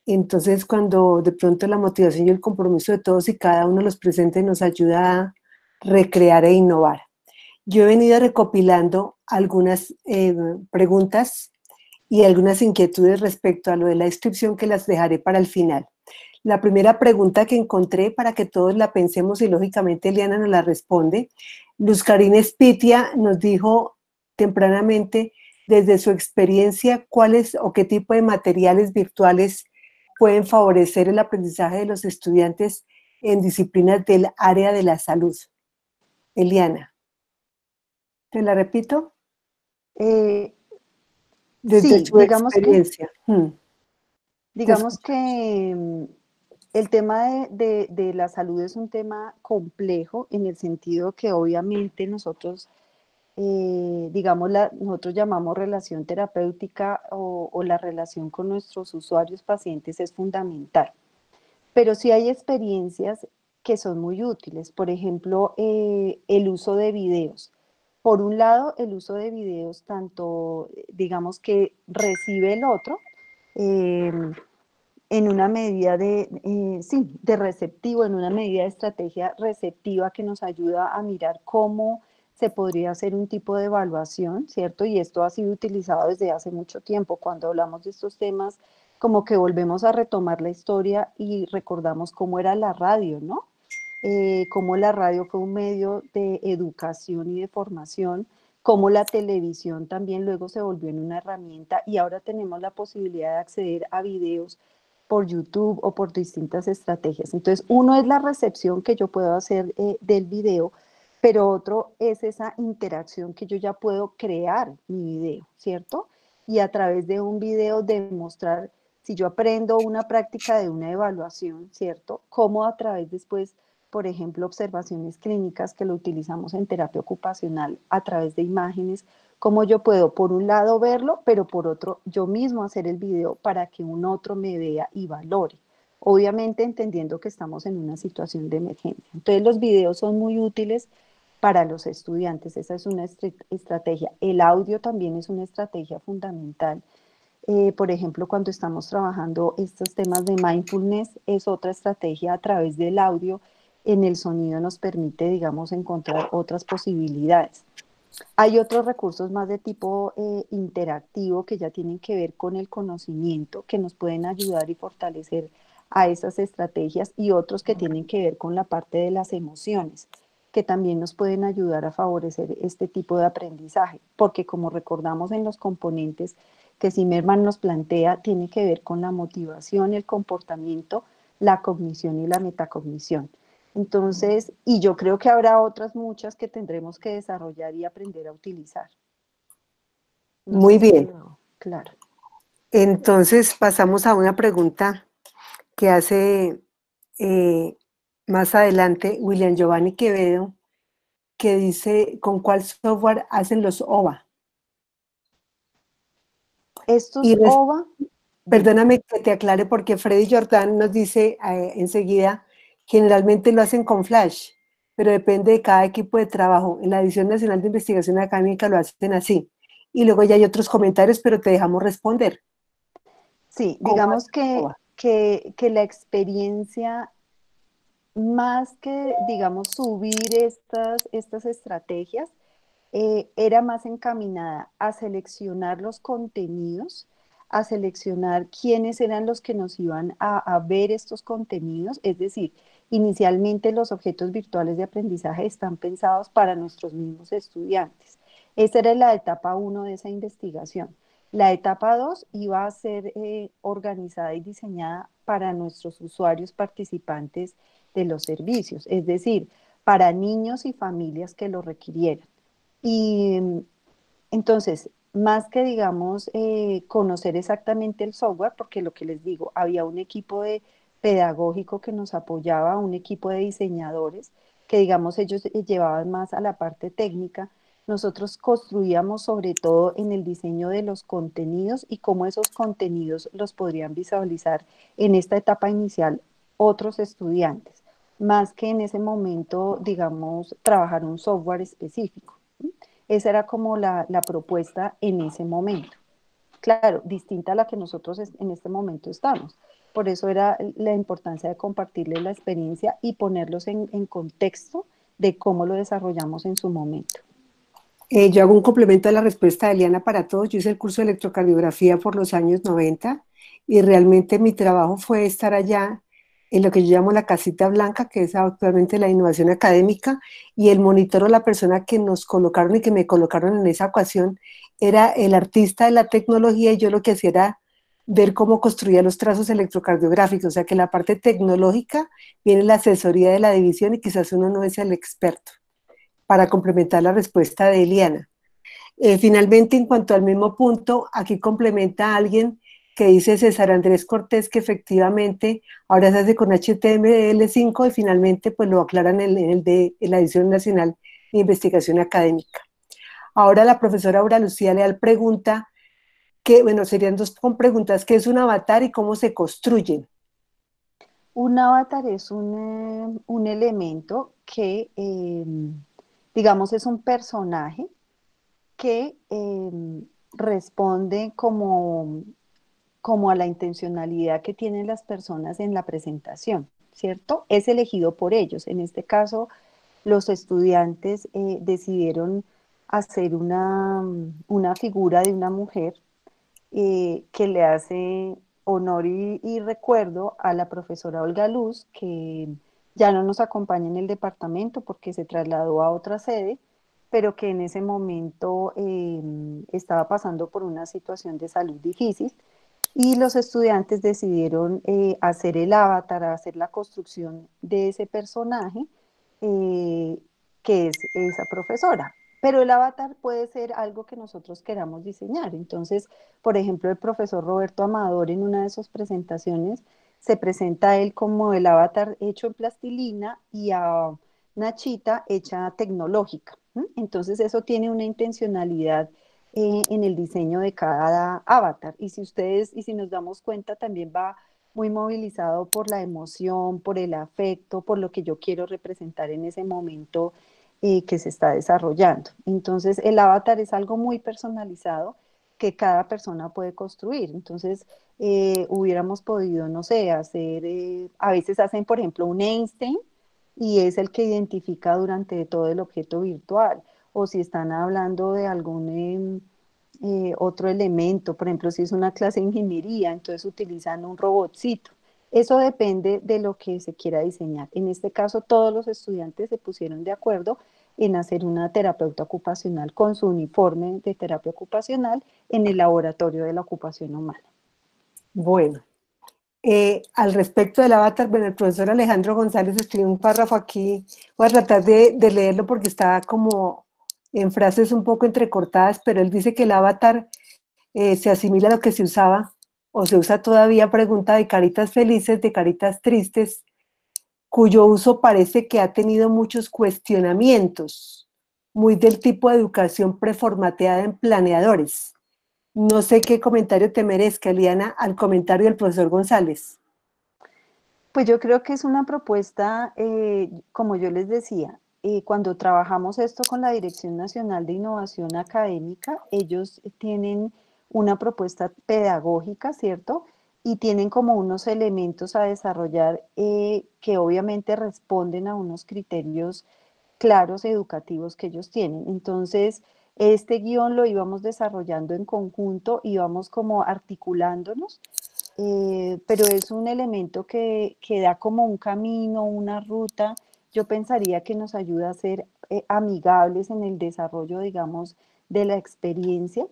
Entonces, cuando de pronto la motivación y el compromiso de todos y cada uno de los presentes nos ayuda a recrear e innovar. Yo he venido recopilando algunas preguntas y algunas inquietudes respecto a lo de la inscripción que las dejaré para el final. La primera pregunta que encontré para que todos la pensemos y lógicamente Eliana nos la responde. Luz Karina Espitia nos dijo tempranamente, desde su experiencia, cuáles o qué tipo de materiales virtuales pueden favorecer el aprendizaje de los estudiantes en disciplinas del área de la salud. Eliana, ¿te la repito? Desde Sí, su experiencia. digamos que el tema de la salud es un tema complejo en el sentido que obviamente nosotros, digamos, nosotros llamamos relación terapéutica o la relación con nuestros usuarios pacientes es fundamental. Pero sí hay experiencias que son muy útiles. Por ejemplo, el uso de videos. Por un lado, el uso de videos tanto, digamos, que recibe el otro, eh, en una medida sí, de receptivo, en una medida de estrategia receptiva que nos ayuda a mirar cómo se podría hacer un tipo de evaluación, ¿cierto? Y esto ha sido utilizado desde hace mucho tiempo. Cuando hablamos de estos temas, como que volvemos a retomar la historia y recordamos cómo era la radio, ¿no? Cómo la radio fue un medio de educación y de formación, cómo la televisión también luego se volvió en una herramienta y ahora tenemos la posibilidad de acceder a videos por YouTube o por distintas estrategias. Entonces, uno es la recepción que yo puedo hacer del video, pero otro es esa interacción que yo ya puedo crear mi video, ¿cierto? Y a través de un video demostrar, si yo aprendo una práctica de una evaluación, ¿cierto? Cómo a través después, por ejemplo, observaciones clínicas que lo utilizamos en terapia ocupacional a través de imágenes, cómo yo puedo, por un lado, verlo, pero por otro, yo mismo hacer el video para que un otro me vea y valore. Obviamente entendiendo que estamos en una situación de emergencia. Entonces los videos son muy útiles para los estudiantes, esa es una estrategia. El audio también es una estrategia fundamental. Por ejemplo, cuando estamos trabajando estos temas de mindfulness, es otra estrategia a través del audio. En el sonido nos permite, digamos, encontrar otras posibilidades. Hay otros recursos más de tipo interactivo que ya tienen que ver con el conocimiento, que nos pueden ayudar y fortalecer a esas estrategias y otros que tienen que ver con la parte de las emociones, que también nos pueden ayudar a favorecer este tipo de aprendizaje, porque como recordamos en los componentes que Zimmerman nos plantea, tiene que ver con la motivación, el comportamiento, la cognición y la metacognición. Entonces, y yo creo que habrá otras muchas que tendremos que desarrollar y aprender a utilizar. No sé Muy si bien. quedó claro. Entonces pasamos a una pregunta que hace eh, más adelante William Giovanni Quevedo, que dice, ¿con cuál software hacen los OVA? Estos Y OVA, dime. perdóname que te aclare porque Freddy Jordán nos dice enseguida, generalmente lo hacen con Flash, pero depende de cada equipo de trabajo. En la División Nacional de Investigación Académica lo hacen así. Y luego ya hay otros comentarios, pero te dejamos responder. Sí, ¿Cómo digamos hacen OVA? que la experiencia, más que, digamos, subir estas estrategias, era más encaminada a seleccionar los contenidos, a seleccionar quiénes eran los que nos iban a ver estos contenidos, es decir, inicialmente los objetos virtuales de aprendizaje están pensados para nuestros mismos estudiantes. Esa era la etapa 1 de esa investigación. La etapa 2 iba a ser organizada y diseñada para nuestros usuarios participantes de los servicios, es decir, para niños y familias que lo requirieran. Y entonces, más que, digamos, conocer exactamente el software, porque lo que les digo, había un equipo de pedagógico que nos apoyaba, un equipo de diseñadores, que, digamos, ellos llevaban más a la parte técnica. Nosotros construíamos sobre todo en el diseño de los contenidos y cómo esos contenidos los podrían visualizar en esta etapa inicial otros estudiantes, más que en ese momento, digamos, trabajar un software específico. Esa era como la propuesta en ese momento. Claro, distinta a la que nosotros en este momento estamos. Por eso era la importancia de compartirles la experiencia y ponerlos en contexto de cómo lo desarrollamos en su momento. Yo hago un complemento a la respuesta de Eliana para todos. Yo hice el curso de electrocardiografía por los años 90 y realmente mi trabajo fue estar allá en lo que yo llamo la casita blanca, que es actualmente la innovación académica, y el monitor o la persona que nos colocaron y que me colocaron en esa ocasión era el artista de la tecnología y yo lo que hacía era ver cómo construía los trazos electrocardiográficos, o sea que la parte tecnológica viene la asesoría de la división y quizás uno no es el experto para complementar la respuesta de Eliana. Finalmente, en cuanto al mismo punto, aquí complementa a alguien que dice César Andrés Cortés que efectivamente ahora se hace con HTML5 y finalmente pues lo aclaran en la edición nacional de investigación académica. Ahora la profesora Aura Lucía Leal pregunta que, bueno, serían dos con preguntas, ¿qué es un avatar y cómo se construyen? Un avatar es un elemento que, digamos, es un personaje que responde como a la intencionalidad que tienen las personas en la presentación, ¿cierto? Es elegido por ellos. En este caso, los estudiantes decidieron hacer una figura de una mujer que le hace honor y recuerdo a la profesora Olga Luz, que ya no nos acompaña en el departamento porque se trasladó a otra sede, pero que en ese momento estaba pasando por una situación de salud difícil y los estudiantes decidieron hacer el avatar, hacer la construcción de ese personaje eh, que es esa profesora. Pero el avatar puede ser algo que nosotros queramos diseñar. Entonces, por ejemplo, el profesor Roberto Amador en una de sus presentaciones se presenta a él como el avatar hecho en plastilina y a Nachita hecha tecnológica. Entonces, eso tiene una intencionalidad en el diseño de cada avatar. Y si ustedes, y si nos damos cuenta, también va muy movilizado por la emoción, por el afecto, por lo que yo quiero representar en ese momento que se está desarrollando. Entonces, el avatar es algo muy personalizado que cada persona puede construir. Entonces, hubiéramos podido, no sé, hacer, a veces hacen, por ejemplo, un Einstein y es el que identifica durante todo el objeto virtual. O si están hablando de algún otro elemento, por ejemplo, si es una clase de ingeniería, entonces utilizan un robotcito. Eso depende de lo que se quiera diseñar. En este caso, todos los estudiantes se pusieron de acuerdo en hacer una terapeuta ocupacional con su uniforme de terapia ocupacional en el laboratorio de la ocupación humana. Bueno, al respecto del avatar, bueno, el profesor Alejandro González escribió un párrafo aquí, voy a tratar de leerlo porque está como en frases un poco entrecortadas, pero él dice que el avatar se asimila a lo que se usaba o se usa todavía, pregunta, de caritas felices, de caritas tristes, cuyo uso parece que ha tenido muchos cuestionamientos, muy del tipo de educación preformateada en planeadores. No sé qué comentario te merezca, Eliana, al comentario del profesor González. Pues yo creo que es una propuesta, como yo les decía, cuando trabajamos esto con la Dirección Nacional de Innovación Académica, ellos tienen una propuesta pedagógica, ¿cierto? Y tienen como unos elementos a desarrollar que obviamente responden a unos criterios claros educativos que ellos tienen. Entonces, este guión lo íbamos desarrollando en conjunto, íbamos como articulándonos, pero es un elemento que da como un camino, una ruta. Yo pensaría que nos ayuda a ser amigables en el desarrollo, digamos, de la experiencia.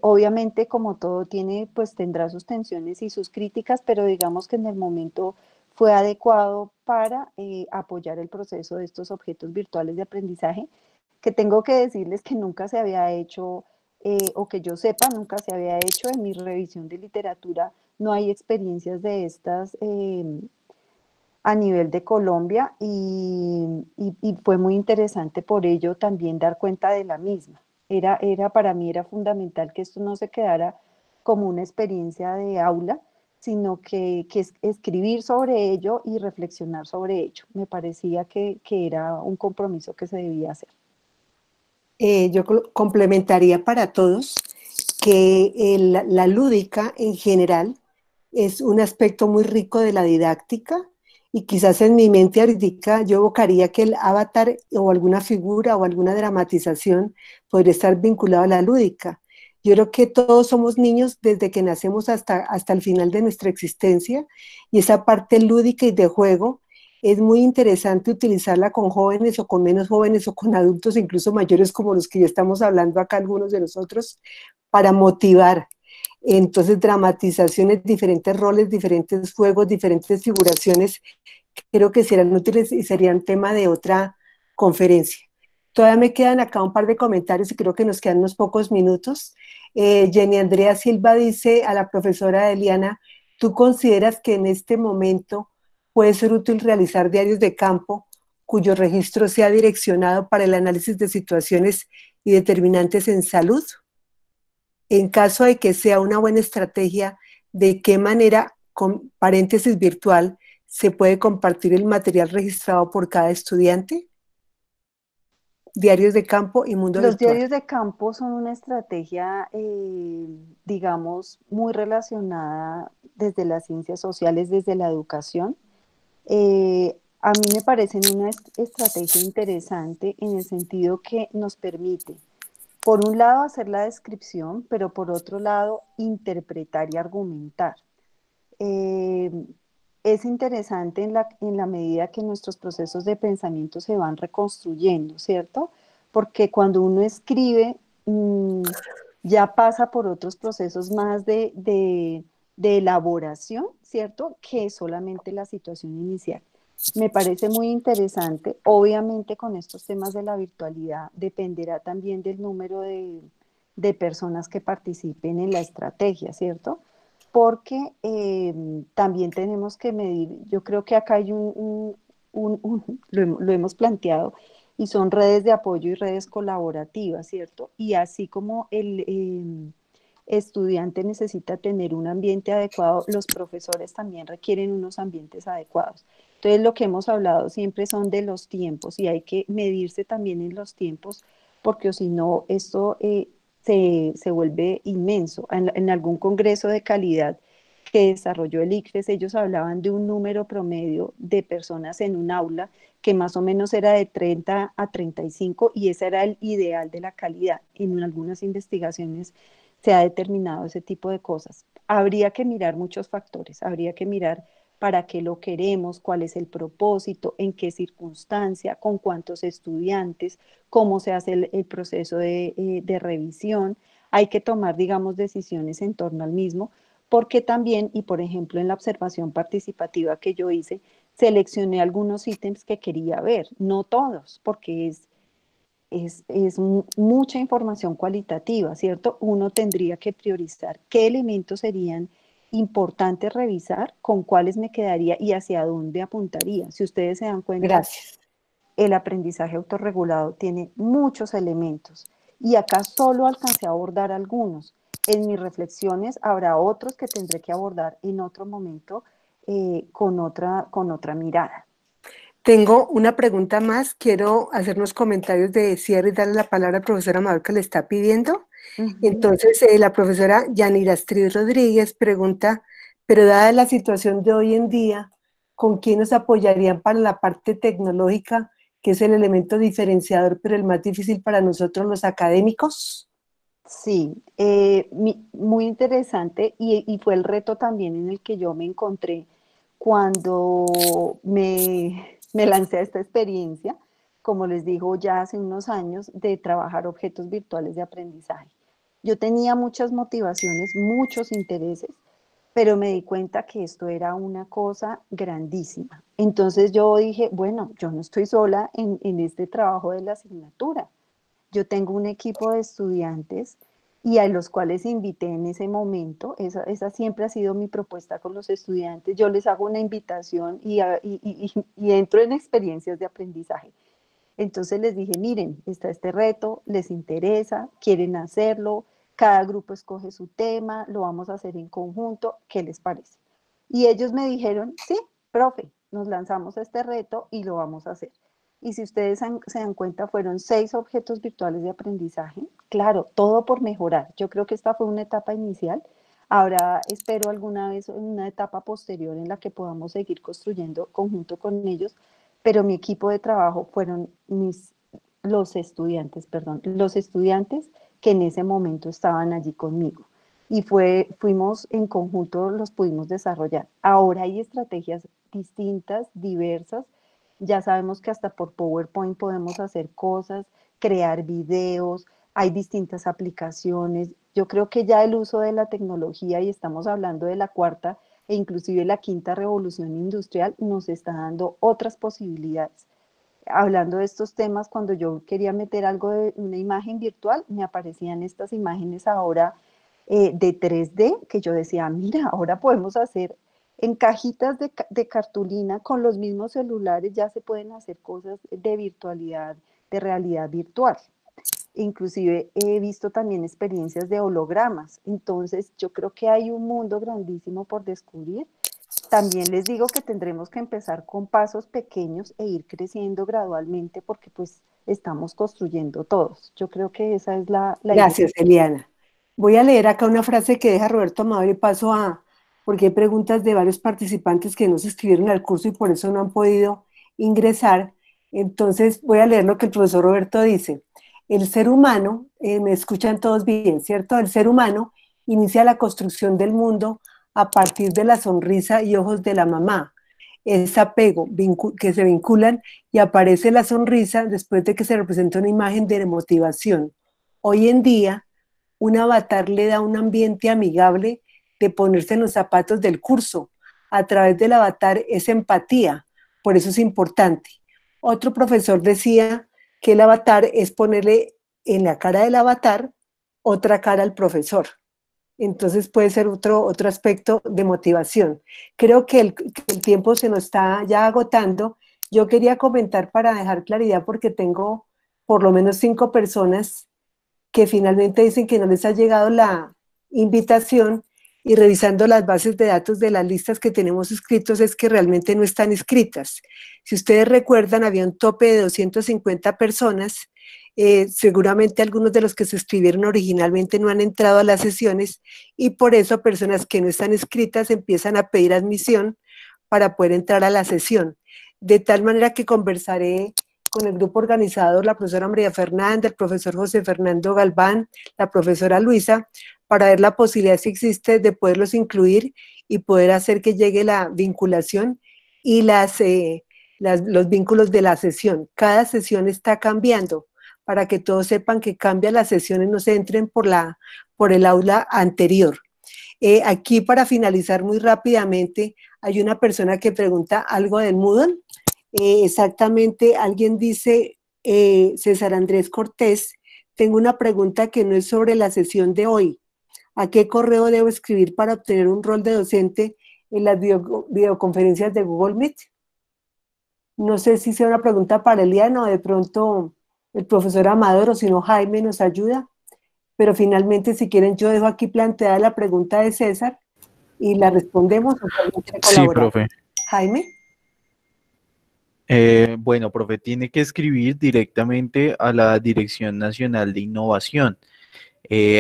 Obviamente, como todo tiene, pues tendrá sus tensiones y sus críticas, pero digamos que en el momento fue adecuado para apoyar el proceso de estos objetos virtuales de aprendizaje, que tengo que decirles que nunca se había hecho, o que yo sepa, nunca se había hecho en mi revisión de literatura, no hay experiencias de estas a nivel de Colombia y fue muy interesante por ello también dar cuenta de la misma. Para mí era fundamental que esto no se quedara como una experiencia de aula, sino que escribir sobre ello y reflexionar sobre ello. Me parecía que era un compromiso que se debía hacer. Yo complementaría para todos que la lúdica en general es un aspecto muy rico de la didáctica y quizás en mi mente ahorita yo evocaría que el avatar o alguna figura o alguna dramatización podría estar vinculado a la lúdica. Yo creo que todos somos niños desde que nacemos hasta el final de nuestra existencia y esa parte lúdica y de juego es muy interesante utilizarla con jóvenes o con menos jóvenes o con adultos, incluso mayores como los que ya estamos hablando acá, algunos de nosotros, para motivar. Entonces, dramatizaciones, diferentes roles, diferentes juegos, diferentes figuraciones, creo que serán útiles y serían tema de otra conferencia. Todavía me quedan acá un par de comentarios y creo que nos quedan unos pocos minutos. Jenny Andrea Silva dice a la profesora Eliana, ¿tú consideras que en este momento puede ser útil realizar diarios de campo cuyo registro sea direccionado para el análisis de situaciones y determinantes en salud? En caso de que sea una buena estrategia, ¿de qué manera, con paréntesis virtual, se puede compartir el material registrado por cada estudiante? Diarios de campo y mundo Los virtual. diarios de campo son una estrategia, digamos, muy relacionada desde las ciencias sociales, desde la educación. A mí me parecen una estrategia interesante en el sentido que nos permite, por un lado, hacer la descripción, pero por otro lado, interpretar y argumentar. Eh, es interesante en la medida que nuestros procesos de pensamiento se van reconstruyendo, ¿cierto? Porque cuando uno escribe, ya pasa por otros procesos más de elaboración, ¿cierto? Que solamente la situación inicial. Me parece muy interesante. Obviamente con estos temas de la virtualidad dependerá también del número de personas que participen en la estrategia, ¿cierto? Porque también tenemos que medir, yo creo que acá hay lo hemos planteado, y son redes de apoyo y redes colaborativas, ¿cierto? Y así como el estudiante necesita tener un ambiente adecuado, los profesores también requieren unos ambientes adecuados. Entonces, lo que hemos hablado siempre son de los tiempos y hay que medirse también en los tiempos, porque si no, esto se vuelve inmenso. En algún congreso de calidad que desarrolló el ICFES, ellos hablaban de un número promedio de personas en un aula que más o menos era de 30 a 35 y ese era el ideal de la calidad. En algunas investigaciones se ha determinado ese tipo de cosas. Habría que mirar muchos factores, habría que mirar para qué lo queremos, cuál es el propósito, en qué circunstancia, con cuántos estudiantes, cómo se hace el proceso de revisión. Hay que tomar, digamos, decisiones en torno al mismo, porque también, y por ejemplo en la observación participativa que yo hice, seleccioné algunos ítems que quería ver, no todos, porque es mucha información cualitativa, ¿cierto? Uno tendría que priorizar qué elementos serían importantes revisar, con cuáles me quedaría y hacia dónde apuntaría. Si ustedes se dan cuenta, Gracias. el aprendizaje autorregulado tiene muchos elementos y acá solo alcancé a abordar algunos. En mis reflexiones habrá otros que tendré que abordar en otro momento con otra mirada. Tengo una pregunta más. Quiero hacer unos comentarios de cierre y darle la palabra al profesor Amador que le está pidiendo. Ujú. Entonces, la profesora Yanira Astrid Rodríguez pregunta, pero dada la situación de hoy en día, ¿con quién nos apoyarían para la parte tecnológica, que es el elemento diferenciador, pero el más difícil para nosotros los académicos? Sí, muy interesante y fue el reto también en el que yo me encontré cuando me lancé a esta experiencia, como les digo ya hace unos años, de trabajar objetos virtuales de aprendizaje. Yo tenía muchas motivaciones, muchos intereses, pero me di cuenta que esto era una cosa grandísima. Entonces yo dije, bueno, yo no estoy sola en este trabajo de la asignatura. Yo tengo un equipo de estudiantes y a los cuales invité en ese momento. Esa siempre ha sido mi propuesta con los estudiantes. Yo les hago una invitación y entro en experiencias de aprendizaje. Entonces les dije, miren, está este reto, les interesa, quieren hacerlo, cada grupo escoge su tema, lo vamos a hacer en conjunto, ¿qué les parece? Y ellos me dijeron, sí, profe, nos lanzamos a este reto y lo vamos a hacer. Y si ustedes se dan cuenta, fueron 6 objetos virtuales de aprendizaje. Claro, todo por mejorar. Yo creo que esta fue una etapa inicial. Ahora espero alguna vez en una etapa posterior en la que podamos seguir construyendo conjunto con ellos, pero mi equipo de trabajo fueron los estudiantes que en ese momento estaban allí conmigo. Y fuimos en conjunto, los pudimos desarrollar. Ahora hay estrategias distintas, diversas. Ya sabemos que hasta por PowerPoint podemos hacer cosas, crear videos, hay distintas aplicaciones. Yo creo que ya el uso de la tecnología, y estamos hablando de la cuarta e inclusive la quinta revolución industrial, nos está dando otras posibilidades. Hablando de estos temas, cuando yo quería meter algo de una imagen virtual, me aparecían estas imágenes ahora de 3D, que yo decía, mira, ahora podemos hacer en cajitas de cartulina con los mismos celulares, ya se pueden hacer cosas de virtualidad, de realidad virtual. Inclusive he visto también experiencias de hologramas. Entonces yo creo que hay un mundo grandísimo por descubrir. También les digo que tendremos que empezar con pasos pequeños e ir creciendo gradualmente porque pues estamos construyendo todos. Yo creo que esa es la idea. Gracias, Eliana. Voy a leer acá una frase que deja Roberto Amador y paso a, porque hay preguntas de varios participantes que no se inscribieron al curso y por eso no han podido ingresar. Entonces voy a leer lo que el profesor Roberto dice. El ser humano, me escuchan todos bien, ¿cierto? El ser humano inicia la construcción del mundo a partir de la sonrisa y ojos de la mamá. Es apego que se vinculan y aparece la sonrisa después de que se representa una imagen de motivación. Hoy en día, un avatar le da un ambiente amigable de ponerse en los zapatos del curso. A través del avatar es empatía, por eso es importante. Otro profesor decía que el avatar es ponerle en la cara del avatar otra cara al profesor. Entonces puede ser otro aspecto de motivación. Creo que el tiempo se nos está ya agotando. Yo quería comentar para dejar claridad porque tengo por lo menos 5 personas que finalmente dicen que no les ha llegado la invitación y revisando las bases de datos de las listas que tenemos escritos es que realmente no están inscritas. Si ustedes recuerdan, había un tope de 250 personas, seguramente algunos de los que se inscribieron originalmente no han entrado a las sesiones y por eso personas que no están inscritas empiezan a pedir admisión para poder entrar a la sesión. De tal manera que conversaré con el grupo organizador, la profesora María Fernanda, el profesor José Fernando Galván, la profesora Luisa, para ver la posibilidad si existe de poderlos incluir y poder hacer que llegue la vinculación y los vínculos de la sesión. Cada sesión está cambiando para que todos sepan que cambia las sesiones, no se entren por el aula anterior. Aquí para finalizar muy rápidamente, hay una persona que pregunta algo del Moodle. Exactamente, alguien dice, César Andrés Cortés, tengo una pregunta que no es sobre la sesión de hoy. ¿A qué correo debo escribir para obtener un rol de docente en las videoconferencias de Google Meet? No sé si sea una pregunta para Eliana o de pronto el profesor Amador o si no Jaime nos ayuda, pero finalmente si quieren yo dejo aquí planteada la pregunta de César y la respondemos o alguien quiere Sí, colaborar. profe. Jaime. Bueno, profe, tiene que escribir directamente a la Dirección Nacional de Innovación.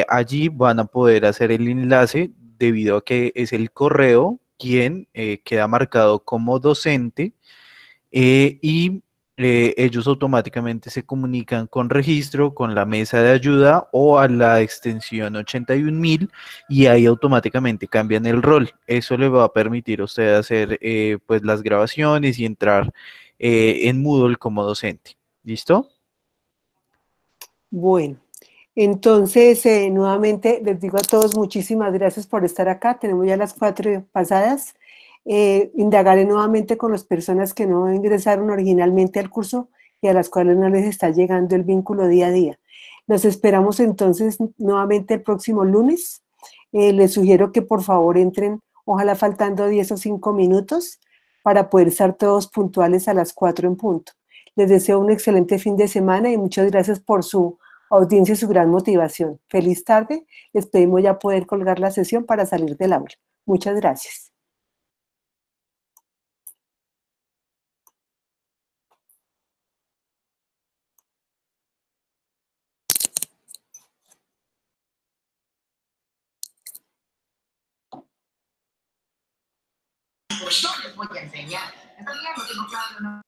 Allí van a poder hacer el enlace debido a que es el correo quien queda marcado como docente y ellos automáticamente se comunican con registro, con la mesa de ayuda o a la extensión 81.000 y ahí automáticamente cambian el rol. Eso le va a permitir a usted hacer pues las grabaciones y entrar en Moodle como docente. ¿Listo? Bueno, Entonces, nuevamente les digo a todos muchísimas gracias por estar acá. Tenemos ya las 4 pasadas. Indagaré nuevamente con las personas que no ingresaron originalmente al curso y a las cuales no les está llegando el vínculo día a día. Los esperamos entonces nuevamente el próximo lunes. Les sugiero que por favor entren, ojalá faltando 10 o 5 minutos, para poder estar todos puntuales a las 4 en punto. Les deseo un excelente fin de semana y muchas gracias por su audiencia y su gran motivación. Feliz tarde. Les pedimos ya poder colgar la sesión para salir del aula. Muchas gracias. Pues yo les voy a enseñar. En realidad no tengo claro, no